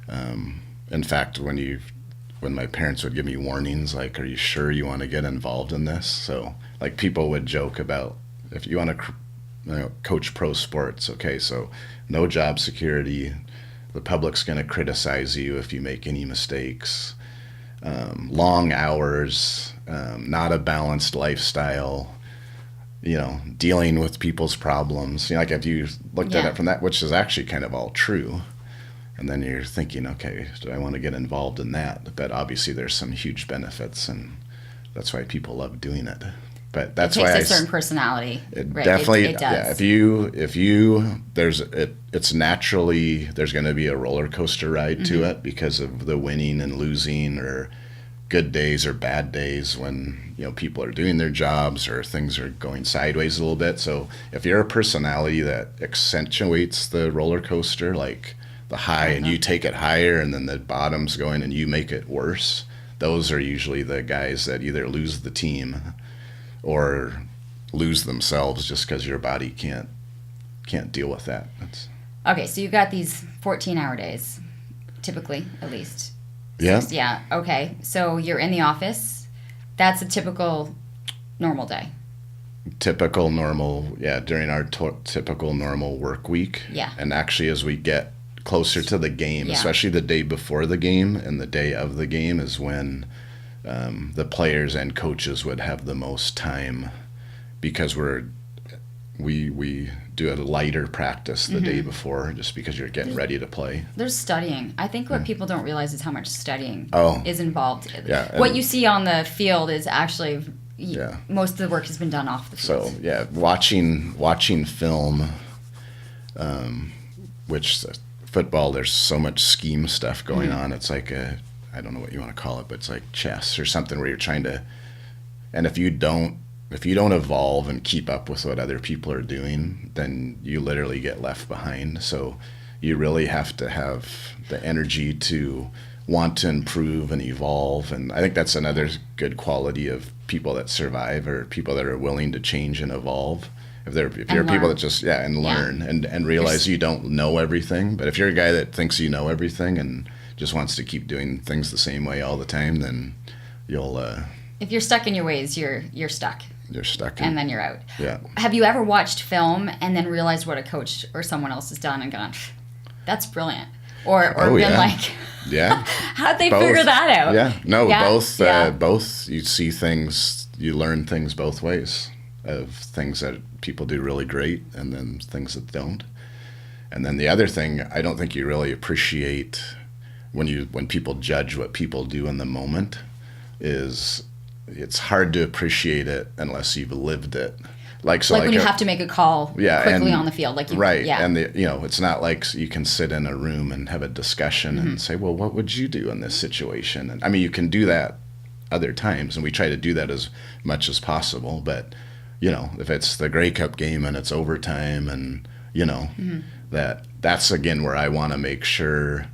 Speaker 2: in fact, when my parents would give me warnings like, "Are you sure you want to get involved in this?" So like people would joke about if you want to coach pro sports, okay, so no job security, the public's going to criticize you if you make any mistakes. Long hours, not a balanced lifestyle, dealing with people's problems. Like if you looked at it from that, which is actually kind of all true, and then you're thinking, okay, do I want to get involved in that? But obviously there's some huge benefits, and that's why people love doing it. But that's why
Speaker 1: it takes a certain personality.
Speaker 2: It
Speaker 1: right?
Speaker 2: definitely
Speaker 1: it does.
Speaker 2: Yeah, if you it's naturally there's going to be a roller coaster ride to it because of the winning and losing or good days or bad days when, people are doing their jobs or things are going sideways a little bit. So if you're a personality that accentuates the roller coaster, like the high, and you take it higher and then the bottom's going and you make it worse, those are usually the guys that either lose the team or lose themselves just because your body can't deal with that.
Speaker 1: Okay, so you've got these 14-hour days, typically, at least.
Speaker 2: Yeah.
Speaker 1: Yeah, okay. So you're in the office. That's a typical normal day.
Speaker 2: Typical normal, during our typical normal work week.
Speaker 1: Yeah.
Speaker 2: And actually, as we get closer to the game, especially the day before the game and the day of the game, is when the players and coaches would have the most time, because we do a lighter practice the day before, just because you're getting ready to play.
Speaker 1: There's studying. I think what people don't realize is how much studying is involved.
Speaker 2: Yeah,
Speaker 1: what you see on the field is actually most of the work has been done off the field.
Speaker 2: So watching film, which football, there's so much scheme stuff going on. It's like I don't know what you want to call it, but it's like chess or something where you're trying to, and if you don't evolve and keep up with what other people are doing, then you literally get left behind. So you really have to have the energy to want to improve and evolve. And I think that's another good quality of people that survive, or people that are willing to change and evolve. If you're people that just learn and realize you don't know everything. But if you're a guy that thinks you know everything and just wants to keep doing things the same way all the time, then you'll
Speaker 1: if you're stuck in your ways, you're stuck.
Speaker 2: You're stuck.
Speaker 1: And then you're out.
Speaker 2: Yeah.
Speaker 1: Have you ever watched film and then realized what a coach or someone else has done and gone, that's brilliant? Or been like, how'd they figure that out?
Speaker 2: Yeah. No, both.
Speaker 1: Yeah.
Speaker 2: Both. You see things, you learn things both ways, of things that people do really great and then things that don't. And then the other thing, I don't think you really appreciate when people judge what people do in the moment, is it's hard to appreciate it unless you've lived it. Like
Speaker 1: when you have to make a call quickly on the field,
Speaker 2: and it's not like you can sit in a room and have a discussion and say, well, what would you do in this situation? And I mean, you can do that other times, and we try to do that as much as possible. But if it's the Grey Cup game and it's overtime, and that's again where I want to make sure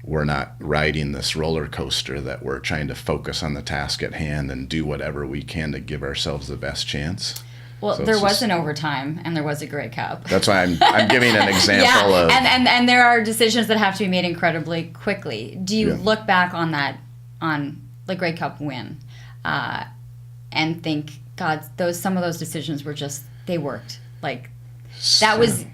Speaker 2: we're not riding this roller coaster, that we're trying to focus on the task at hand and do whatever we can to give ourselves the best chance.
Speaker 1: Well, so there was an overtime and there was a Grey Cup.
Speaker 2: That's why I'm giving an example of...
Speaker 1: And there are decisions that have to be made incredibly quickly. Do you look back on the Grey Cup win and think, God, some of those decisions were just, they worked. Like, that was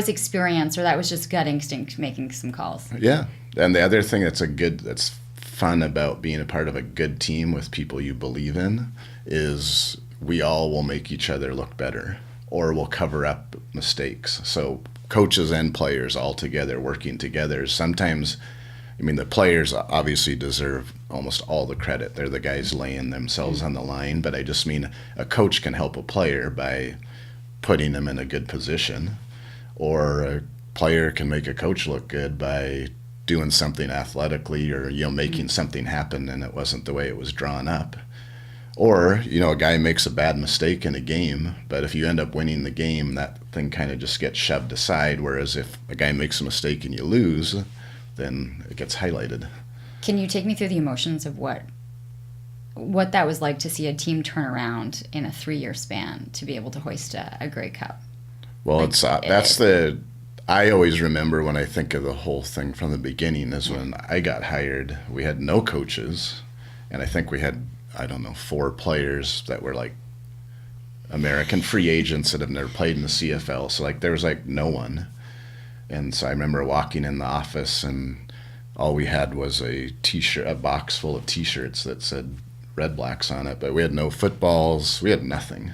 Speaker 1: experience, or that was just gut instinct making some calls.
Speaker 2: Yeah. And the other thing that's fun about being a part of a good team with people you believe in is we all will make each other look better, or we'll cover up mistakes. So coaches and players all together, working together. Sometimes, the players obviously deserve almost all the credit. They're the guys laying themselves on the line. But I just mean a coach can help a player by putting them in a good position. Or a player can make a coach look good by doing something athletically, or making something happen and it wasn't the way it was drawn up. Or a guy makes a bad mistake in a game, but if you end up winning the game, that thing kind of just gets shoved aside. Whereas if a guy makes a mistake and you lose, then it gets highlighted.
Speaker 1: Can you take me through the emotions of what that was like to see a team turn around in a 3-year span to be able to hoist a Grey Cup?
Speaker 2: Well, I always remember when I think of the whole thing from the beginning is when I got hired, we had no coaches, and I think we had, 4 players that were like American free agents that have never played in the CFL. So there was no one. And so I remember walking in the office and all we had was a box full of t-shirts that said REDBLACKS on it, but we had no footballs, we had nothing.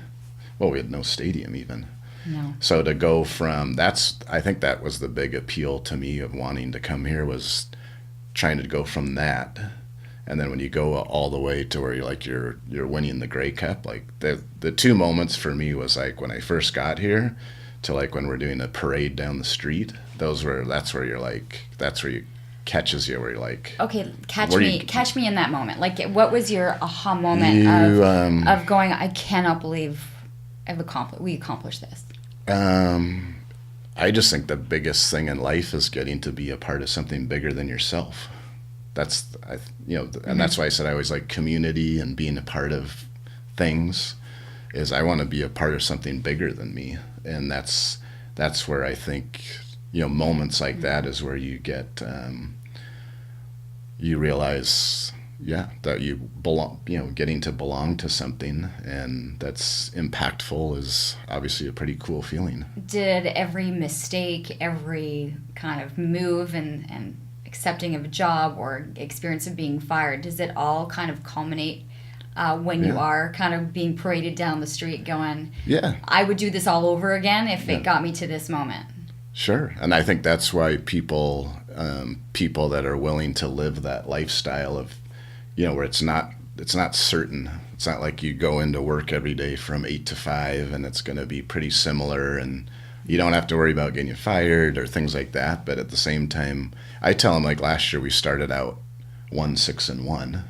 Speaker 2: Well, we had no stadium even.
Speaker 1: No.
Speaker 2: So to go from I think that was the big appeal to me of wanting to come here, was trying to go from that, and then when you go all the way to where you're winning the Grey Cup, the 2 moments for me was when I first got here to when we're doing a parade down the street. That's where catches you where you're like,
Speaker 1: okay, catch
Speaker 2: where
Speaker 1: me in that moment. Like, what was your aha moment of going, I cannot believe we accomplished this?
Speaker 2: I just think the biggest thing in life is getting to be a part of something bigger than yourself. And that's why I said I always like community and being a part of things. Is I want to be a part of something bigger than me, and that's where I think moments like that is where you get you realize that you belong, getting to belong to something, and that's impactful is obviously a pretty cool feeling.
Speaker 1: Did every mistake, every kind of move and accepting of a job or experience of being fired, does it all kind of culminate when you are kind of being paraded down the street going, I would do this all over again if it got me to this moment?
Speaker 2: Sure. And I think that's why people that are willing to live that lifestyle of, where it's not certain. It's not like you go into work every day from 8 to 5 and it's going to be pretty similar and you don't have to worry about getting fired or things like that. But at the same time, I tell them, like last year we started out 1-6-1.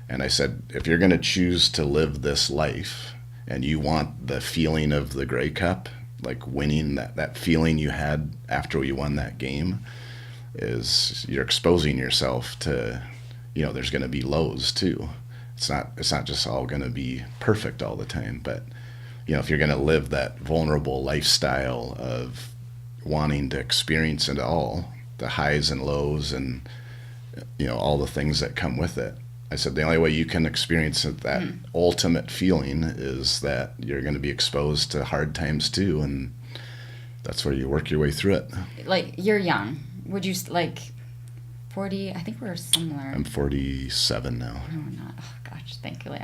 Speaker 2: And I said, if you're going to choose to live this life and you want the feeling of the Grey Cup, like winning, that feeling you had after you won that game, is you're exposing yourself to, there's going to be lows too. It's not just all going to be perfect all the time, but if you're going to live that vulnerable lifestyle of wanting to experience it all, the highs and lows and all the things that come with it. I said the only way you can experience that ultimate feeling is that you're going to be exposed to hard times too, and that's where you work your way through it. Like,
Speaker 1: you're young. Would you, 40? I think we're similar.
Speaker 2: I'm 47 now.
Speaker 1: No, we're not. Oh, gosh, thankfully.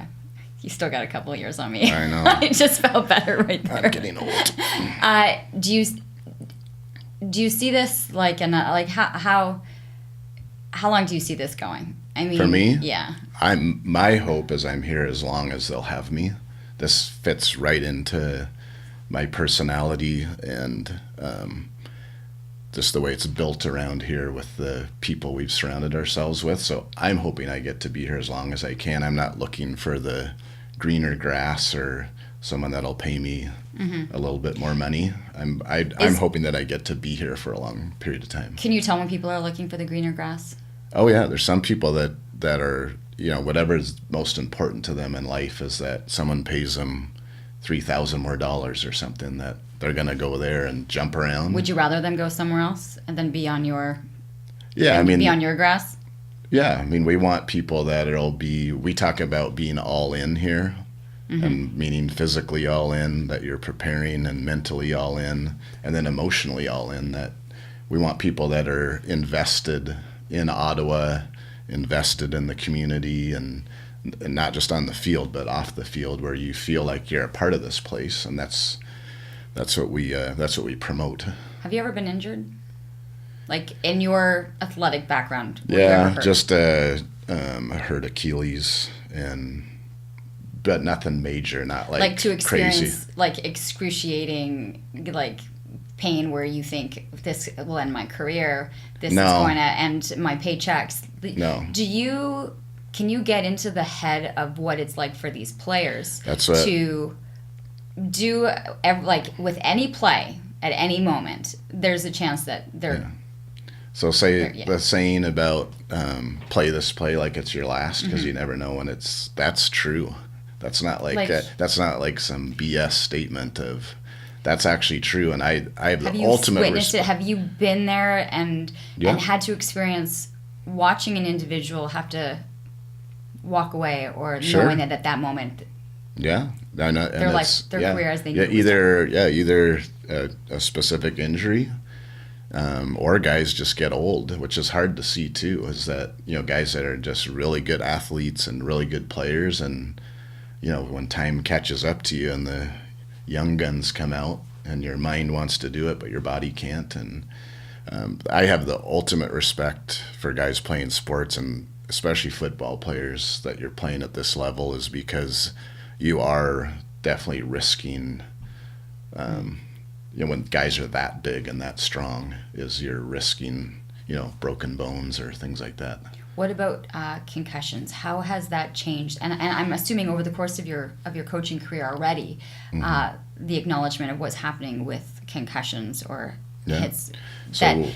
Speaker 1: You still got a couple of years on me.
Speaker 2: I know.
Speaker 1: It just felt better right there.
Speaker 2: I'm getting old.
Speaker 1: Do you see this, how long do you see this going? I mean,
Speaker 2: for me,
Speaker 1: yeah.
Speaker 2: My hope is I'm here as long as they'll have me. This fits right into my personality and just the way it's built around here with the people we've surrounded ourselves with. So I'm hoping I get to be here as long as I can. I'm not looking for the greener grass or someone that'll pay me a little bit more money. I'm hoping that I get to be here for a long period of time.
Speaker 1: Can you tell when people are looking for the greener grass?
Speaker 2: Oh yeah, there's some people that are, whatever is most important to them in life is that someone pays them $3,000 more or something, that they're going to go there and jump around.
Speaker 1: Would you rather them go somewhere else and then be on your
Speaker 2: be
Speaker 1: on your grass?
Speaker 2: Yeah, I mean, we want people we talk about being all in here, and meaning physically all in, that you're preparing, and mentally all in, and then emotionally all in, that we want people that are invested in Ottawa, invested in the community, and not just on the field but off the field, where you feel like you're a part of this place, and that's what we promote.
Speaker 1: Have you ever been injured, like in your athletic background?
Speaker 2: Yeah, just hurt Achilles, but nothing major, not like
Speaker 1: to experience
Speaker 2: crazy,
Speaker 1: like excruciating pain where you think this will end my career, this is going to end my paychecks.
Speaker 2: No.
Speaker 1: Can you get into the head of what it's like for these players to do, with any play at any moment, there's a chance that they're...
Speaker 2: Yeah. So the saying about play this play like it's your last, because you never know when that's true. That's not that's not like some BS statement of... That's actually true, and I have the ultimate...
Speaker 1: Have you witnessed it? Have you been there and had to experience watching an individual have to walk away, or knowing that at that moment...
Speaker 2: Yeah. Their
Speaker 1: career as they
Speaker 2: need either a specific injury, or guys just get old, which is hard to see too, is that, guys that are just really good athletes and really good players, and, when time catches up to you and the young guns come out and your mind wants to do it but your body can't, and I have the ultimate respect for guys playing sports, and especially football players, that you're playing at this level, is because you are definitely risking, when guys are that big and that strong, is you're risking, broken bones or things like that.
Speaker 1: What about concussions? How has that changed? And I'm assuming over the course of your coaching career already, the acknowledgement of what's happening with concussions or hits, that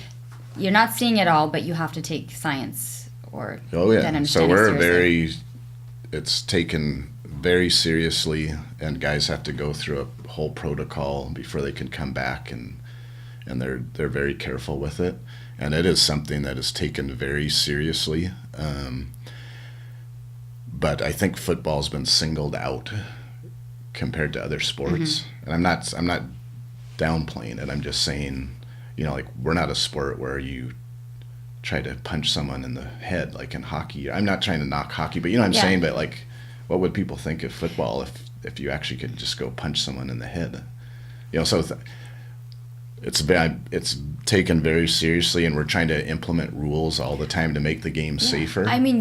Speaker 1: you're not seeing it all, but you have to take science or
Speaker 2: so we're it's taken very seriously, and guys have to go through a whole protocol before they can come back, and they're very careful with it, and it is something that is taken very seriously. But I think football's been singled out compared to other sports, and I'm not downplaying it. I'm just saying, like, we're not a sport where you try to punch someone in the head like in hockey. I'm not trying to knock hockey, but I'm saying, but like, what would people think of football if you actually could just go punch someone in the head? So it's taken very seriously, and we're trying to implement rules all the time to make the game safer.
Speaker 1: I mean,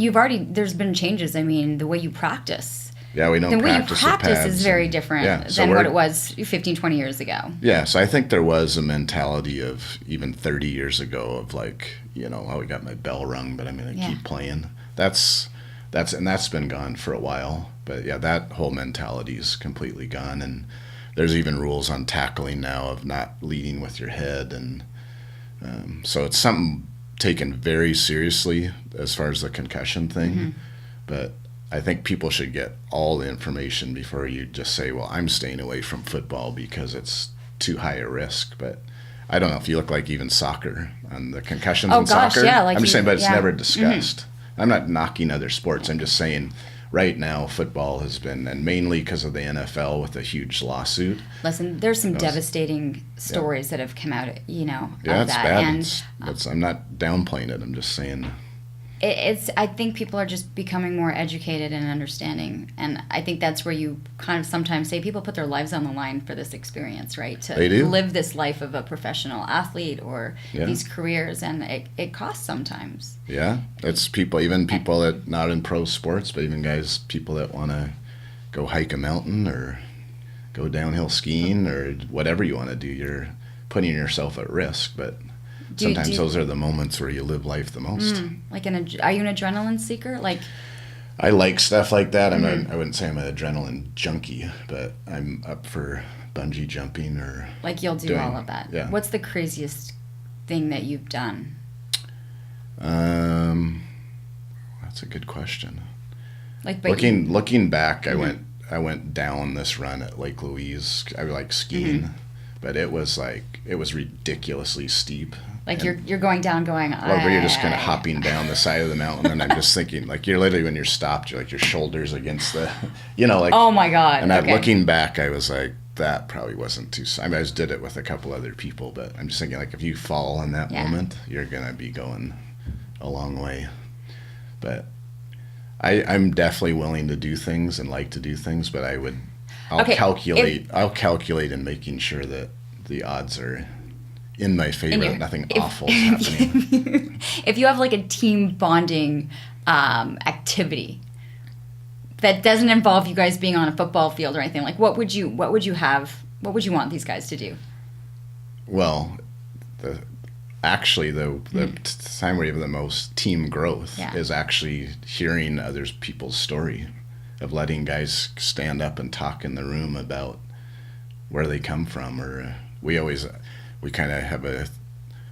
Speaker 1: there's been changes. I mean, the way you practice.
Speaker 2: Yeah, we don't practice
Speaker 1: the way you practice
Speaker 2: pads
Speaker 1: is very different than what it was 15, 20 years ago.
Speaker 2: Yeah, so I think there was a mentality of even 30 years ago of like, we got my bell rung, but I'm going to keep playing. That's been gone for a while. But yeah, that whole mentality is completely gone. And there's even rules on tackling now of not leading with your head. And so it's something taken very seriously as far as the concussion thing. But I think people should get all the information before you just say, well, I'm staying away from football because it's too high a risk. But I don't know if you look like even soccer and the concussions in soccer.
Speaker 1: Yeah,
Speaker 2: I'm just saying, but it's never discussed. I'm not knocking other sports. I'm just saying right now football has been, and mainly because of the NFL with a huge lawsuit.
Speaker 1: Listen, there's some devastating stories that have come out, of
Speaker 2: it's
Speaker 1: that.
Speaker 2: Bad.
Speaker 1: And
Speaker 2: I'm not downplaying it. I'm just saying.
Speaker 1: I think people are just becoming more educated and understanding, and I think that's where you kind of sometimes say people put their lives on the line for this experience, right? To live this life of a professional athlete or these careers, and it costs sometimes.
Speaker 2: Yeah, it's people that not in pro sports, but even people that want to go hike a mountain or go downhill skiing or whatever you want to do. You're putting yourself at risk, but sometimes those are the moments where you live life the most.
Speaker 1: Are you an adrenaline seeker?
Speaker 2: I like stuff like that. I wouldn't say I'm an adrenaline junkie, but I'm up for bungee jumping or
Speaker 1: you'll do all of that.
Speaker 2: Yeah.
Speaker 1: What's the craziest thing that you've done?
Speaker 2: That's a good question.
Speaker 1: Looking
Speaker 2: back, I went down this run at Lake Louise. I like skiing, but it was ridiculously steep.
Speaker 1: You're going down,
Speaker 2: where you're just kind of hopping down the side of the mountain, and I'm just thinking, you're literally, when you're stopped, you're your shoulders against the,
Speaker 1: oh my God.
Speaker 2: And looking back, I was like, that probably wasn't too, I just did it with a couple other people, but I'm just thinking, if you fall in that moment, you're going to be going a long way. But I'm definitely willing to do things and like to do things, but I'll calculate in making sure that the odds are in my favor, nothing awful is happening.
Speaker 1: If you have a team bonding activity that doesn't involve you guys being on a football field or anything, what would you want these guys to do?
Speaker 2: Well, the time where you have the most team growth is actually hearing other people's story, of letting guys stand up and talk in the room about where they come from. Or we kind of have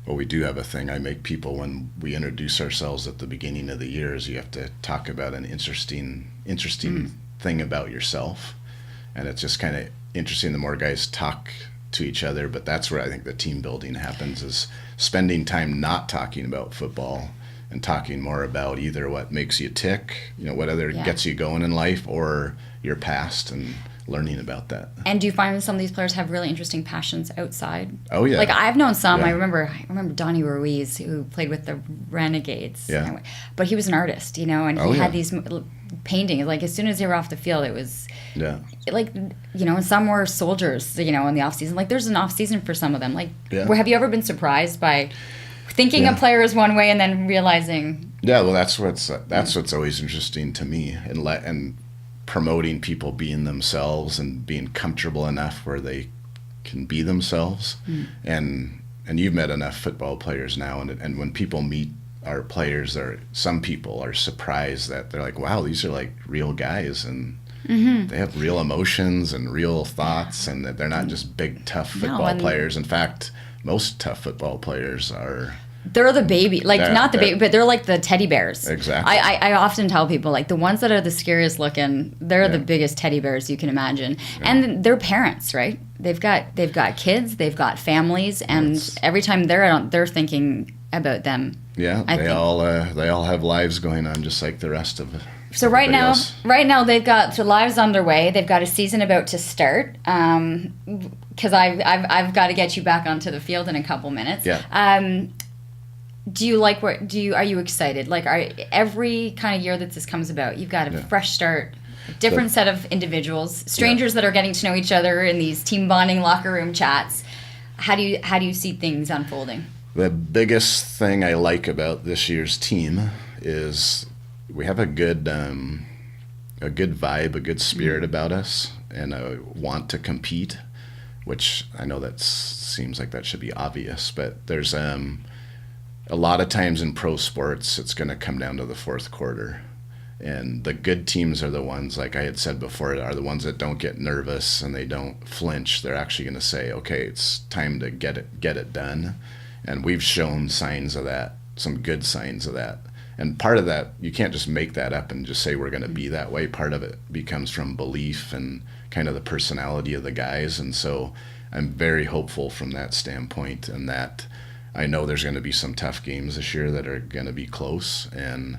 Speaker 2: we do have a thing. I make people, when we introduce ourselves at the beginning of the year, is you have to talk about an interesting thing about yourself. And it's just kind of interesting the more guys talk to each other, but that's where I think the team building happens, is spending time not talking about football and talking more about either what makes you tick, what other gets you going in life, or your past, and learning about that.
Speaker 1: And do you find that some of these players have really interesting passions outside?
Speaker 2: Oh yeah.
Speaker 1: I've known some. Yeah. I remember Donnie Ruiz, who played with the Renegades.
Speaker 2: Yeah.
Speaker 1: But he was an artist, and he had these paintings. As soon as they were off the field, it was and some were soldiers, in the off season. There's an off season for some of them. Have you ever been surprised by thinking a player is one way and then realizing?
Speaker 2: Yeah, well, that's what's always interesting to me, and promoting people being themselves and being comfortable enough where they can be themselves, and and you've met enough football players now, and when people meet our players, some people are surprised that they're like, wow, these are like real guys, and they have real emotions and real thoughts, and that they're not just big tough football players. In fact, most tough football players are.
Speaker 1: They're the baby, like not the baby, but they're like the teddy bears.
Speaker 2: Exactly.
Speaker 1: I often tell people, like, the ones that are the scariest looking, they're the biggest teddy bears you can imagine, and they're parents, right? They've got kids, they've got families, and every time they're thinking about them.
Speaker 2: Yeah, they all have lives going on just like the rest of it.
Speaker 1: So right now they've got the lives underway. They've got a season about to start. Because I've got to get you back onto the field in a couple minutes.
Speaker 2: Yeah.
Speaker 1: Do you like are you excited? Like, every kind of year that this comes about, you've got a fresh start, a different set of individuals, strangers that are getting to know each other in these team bonding locker room chats. How do you see things unfolding?
Speaker 2: The biggest thing I like about this year's team is we have a good vibe, a good spirit about us, and a want to compete, which I know that seems like that should be obvious, but there's a lot of times in pro sports, it's going to come down to the fourth quarter. And the good teams are the ones, like I had said before, are the ones that don't get nervous and they don't flinch. They're actually going to say, okay, it's time to get it done. And we've shown signs of that, some good signs of that. And part of that, you can't just make that up and just say we're going to be that way. Part of it becomes from belief and kind of the personality of the guys. And so I'm very hopeful from that standpoint, and that I know there's going to be some tough games this year that are going to be close, and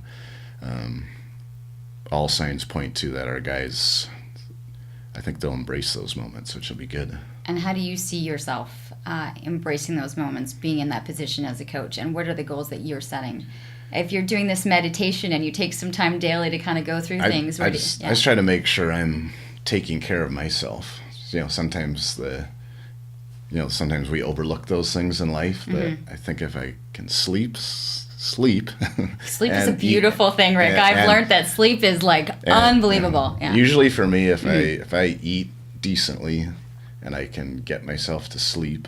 Speaker 2: all signs point to that our guys, I think they'll embrace those moments, which will be good.
Speaker 1: And how do you see yourself embracing those moments, being in that position as a coach, and what are the goals that you're setting? If you're doing this meditation and you take some time daily to kind of go through things,
Speaker 2: I just try to make sure I'm taking care of myself. Sometimes we overlook those things in life, but I think if I can sleep. Sleep is a beautiful thing, Rick. I've learned that sleep is unbelievable. Yeah. Usually for me, if I eat decently and I can get myself to sleep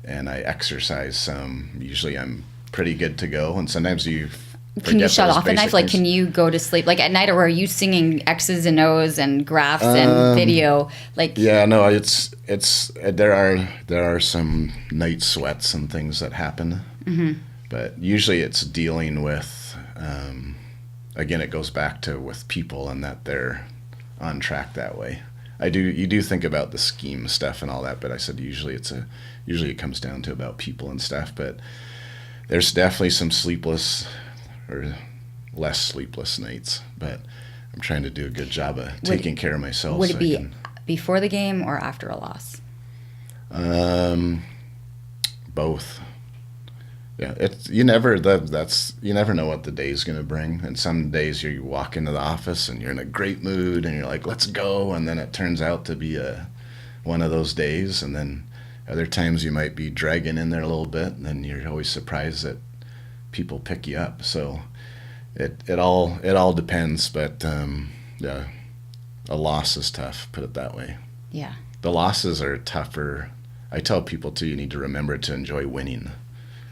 Speaker 2: and I exercise some, usually I'm pretty good to go. And sometimes
Speaker 1: can you shut off at night? Like, can you go to sleep like at night, or are you singing X's and O's and graphs and video? Like,
Speaker 2: yeah, no, it's there are some night sweats and things that happen. Mm-hmm. But usually it's dealing with, again, it goes back to with people and that they're on track that way. You do think about the scheme stuff and all that, but I said usually it comes down to about people and stuff. But there's definitely some sleepless or less sleepless nights, but I'm trying to do a good job of taking care of myself.
Speaker 1: Would it be before the game or after a loss?
Speaker 2: Both. Yeah, you never know what the day's going to bring. And some days you walk into the office and you're in a great mood and you're like, let's go, and then it turns out to be one of those days. And then other times you might be dragging in there a little bit, and then you're always surprised that people pick you up. So it all depends. But yeah, a loss is tough. Put it that way.
Speaker 1: Yeah.
Speaker 2: The losses are tougher. I tell people too, you need to remember to enjoy winning.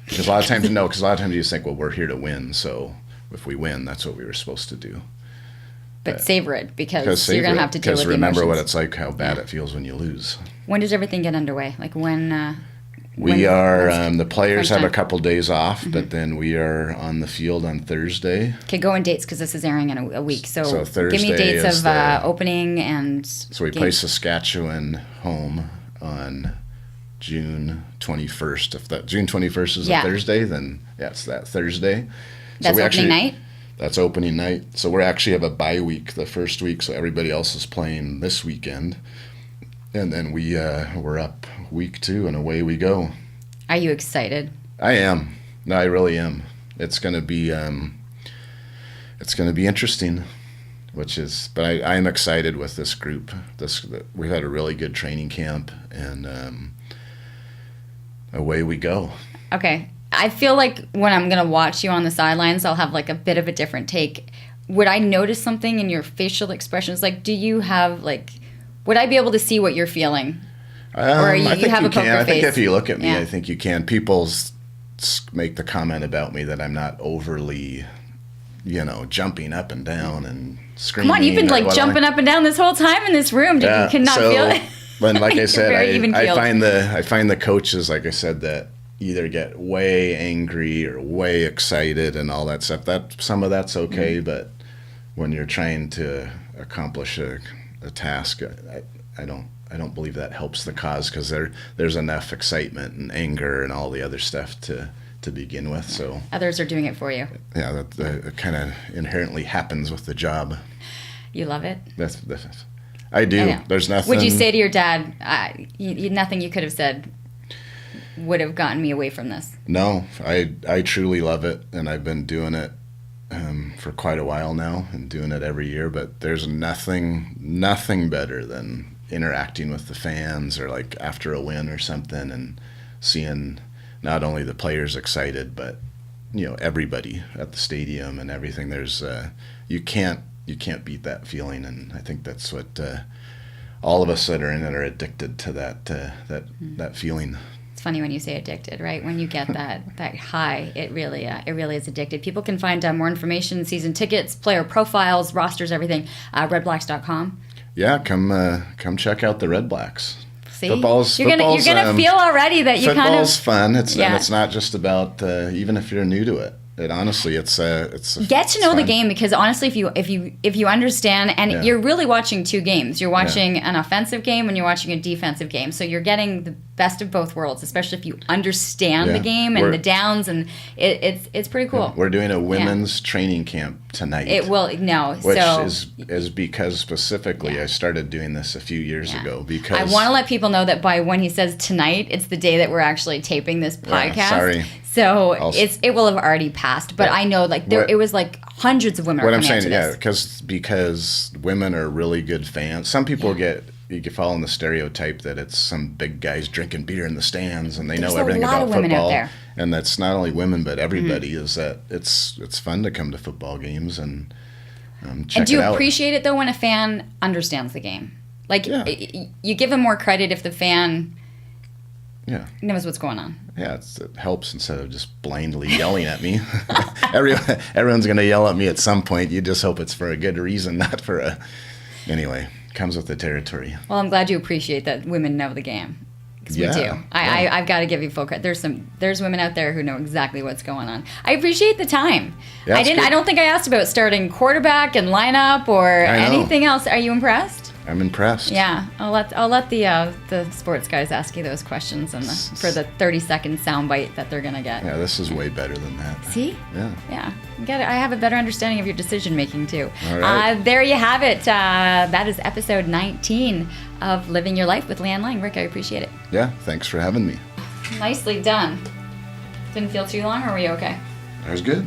Speaker 2: Because a lot of times you just think, well, we're here to win, so if we win, that's what we were supposed to do.
Speaker 1: But savor it, because you're going to have to deal with the emotions.
Speaker 2: Because remember what it's like, how bad it feels when you lose.
Speaker 1: When does everything get underway? Like when?
Speaker 2: We are, the players have a couple days off, but then we are on the field on Thursday.
Speaker 1: Okay, go in dates, because this is airing in a week. So
Speaker 2: Thursday,
Speaker 1: give me dates of opening and
Speaker 2: So we play Saskatchewan home on June 21st. If that June 21st is a Thursday, then it's that Thursday.
Speaker 1: That's opening night?
Speaker 2: That's opening night. So we actually have a bye week the first week, so everybody else is playing this weekend. And then we're up week 2 and away we go.
Speaker 1: Are you excited?
Speaker 2: I am. No, I really am. It's going to be interesting. But I am excited with this group. We've had a really good training camp, and away we go. Okay.
Speaker 1: I feel like when I'm going to watch you on the sidelines, I'll have like a bit of a different take. Would I notice something in your facial expressions? Like, do you have would I be able to see what you're feeling? Or you
Speaker 2: I think
Speaker 1: have
Speaker 2: you
Speaker 1: a poker
Speaker 2: can. I think
Speaker 1: face?
Speaker 2: if you look at me,
Speaker 1: Yeah.
Speaker 2: I think you can. People make the comment about me that I'm not overly, jumping up and down and screaming.
Speaker 1: Come on, you've been like jumping up and down this whole time in this room. You cannot feel it.
Speaker 2: But like I said,
Speaker 1: Very even-keeled.
Speaker 2: I find the coaches, like I said, that either get way angry or way excited and all that stuff. Some of that's okay, but when you're trying to accomplish a task, I don't believe that helps the cause, because there's enough excitement and anger and all the other stuff to begin with. So
Speaker 1: Others are doing it for you.
Speaker 2: yeah, that kind of inherently happens with the job.
Speaker 1: You love it?
Speaker 2: I do.
Speaker 1: Yeah.
Speaker 2: There's nothing.
Speaker 1: Would you say to your dad, nothing you could have said would have gotten me away from this?
Speaker 2: No, I truly love it, and I've been doing it for quite a while now, and doing it every year. But there's nothing better than interacting with the fans, or like after a win or something, and seeing not only the players excited, but everybody at the stadium and everything. There's you can't beat that feeling, and I think that's what all of us that are in it are addicted to that feeling.
Speaker 1: It's funny when you say addicted, right? When you get that high, it really is addicted. People can find more information, season tickets, player profiles, rosters, everything. REDBLACKS.com.
Speaker 2: Yeah, come check out the Red Blacks.
Speaker 1: See,
Speaker 2: Football's
Speaker 1: you're gonna feel already that you kind of.
Speaker 2: Football's fun. And it's not just about even if you're new to it. Honestly, it's
Speaker 1: get to know
Speaker 2: fun.
Speaker 1: the game, because honestly, if you understand, and you're really watching two games. You're watching an offensive game and you're watching a defensive game. So you're getting the best of both worlds, especially if you understand the game and the downs, and it's pretty cool.
Speaker 2: We're doing a women's training camp tonight.
Speaker 1: Which
Speaker 2: is because specifically I started doing this a few years ago, because
Speaker 1: I want to let people know that by when he says tonight, it's the day that we're actually taping this podcast.
Speaker 2: Sorry.
Speaker 1: So it will have already passed, but I know it was like hundreds of women.
Speaker 2: What
Speaker 1: are
Speaker 2: I'm saying,
Speaker 1: this.
Speaker 2: because women are really good fans. Some people you can fall in the stereotype that it's some big guys drinking beer in the stands and they know everything about football.
Speaker 1: Women out there.
Speaker 2: And that's not only women, but everybody. Is that it's fun to come to football games and check it out.
Speaker 1: And do you appreciate it though when a fan understands the game? Like you give them more credit if the fan knows what's going on.
Speaker 2: Yeah, it helps instead of just blindly yelling at me. Everyone's going to yell at me at some point. You just hope it's for a good reason, not for a... Anyway, comes with the territory.
Speaker 1: Well, I'm glad you appreciate that women know the game. Because we do. I've got to give you full credit. There's women out there who know exactly what's going on. I appreciate the time.
Speaker 2: Yeah,
Speaker 1: I don't think I asked about starting quarterback and lineup or anything else. Are you impressed?
Speaker 2: I'm impressed.
Speaker 1: Yeah, I'll let the sports guys ask you those questions and for the 30-second soundbite that they're gonna get.
Speaker 2: Yeah, this is way better than that.
Speaker 1: See?
Speaker 2: Yeah.
Speaker 1: I have a better understanding of your decision making too.
Speaker 2: All right.
Speaker 1: There you have it. That is episode 19 of Living Your Life with Leanne Lang. Rick, I appreciate it.
Speaker 2: Yeah, thanks for having me.
Speaker 1: Nicely done. Didn't feel too long, or were you okay?
Speaker 2: That was good.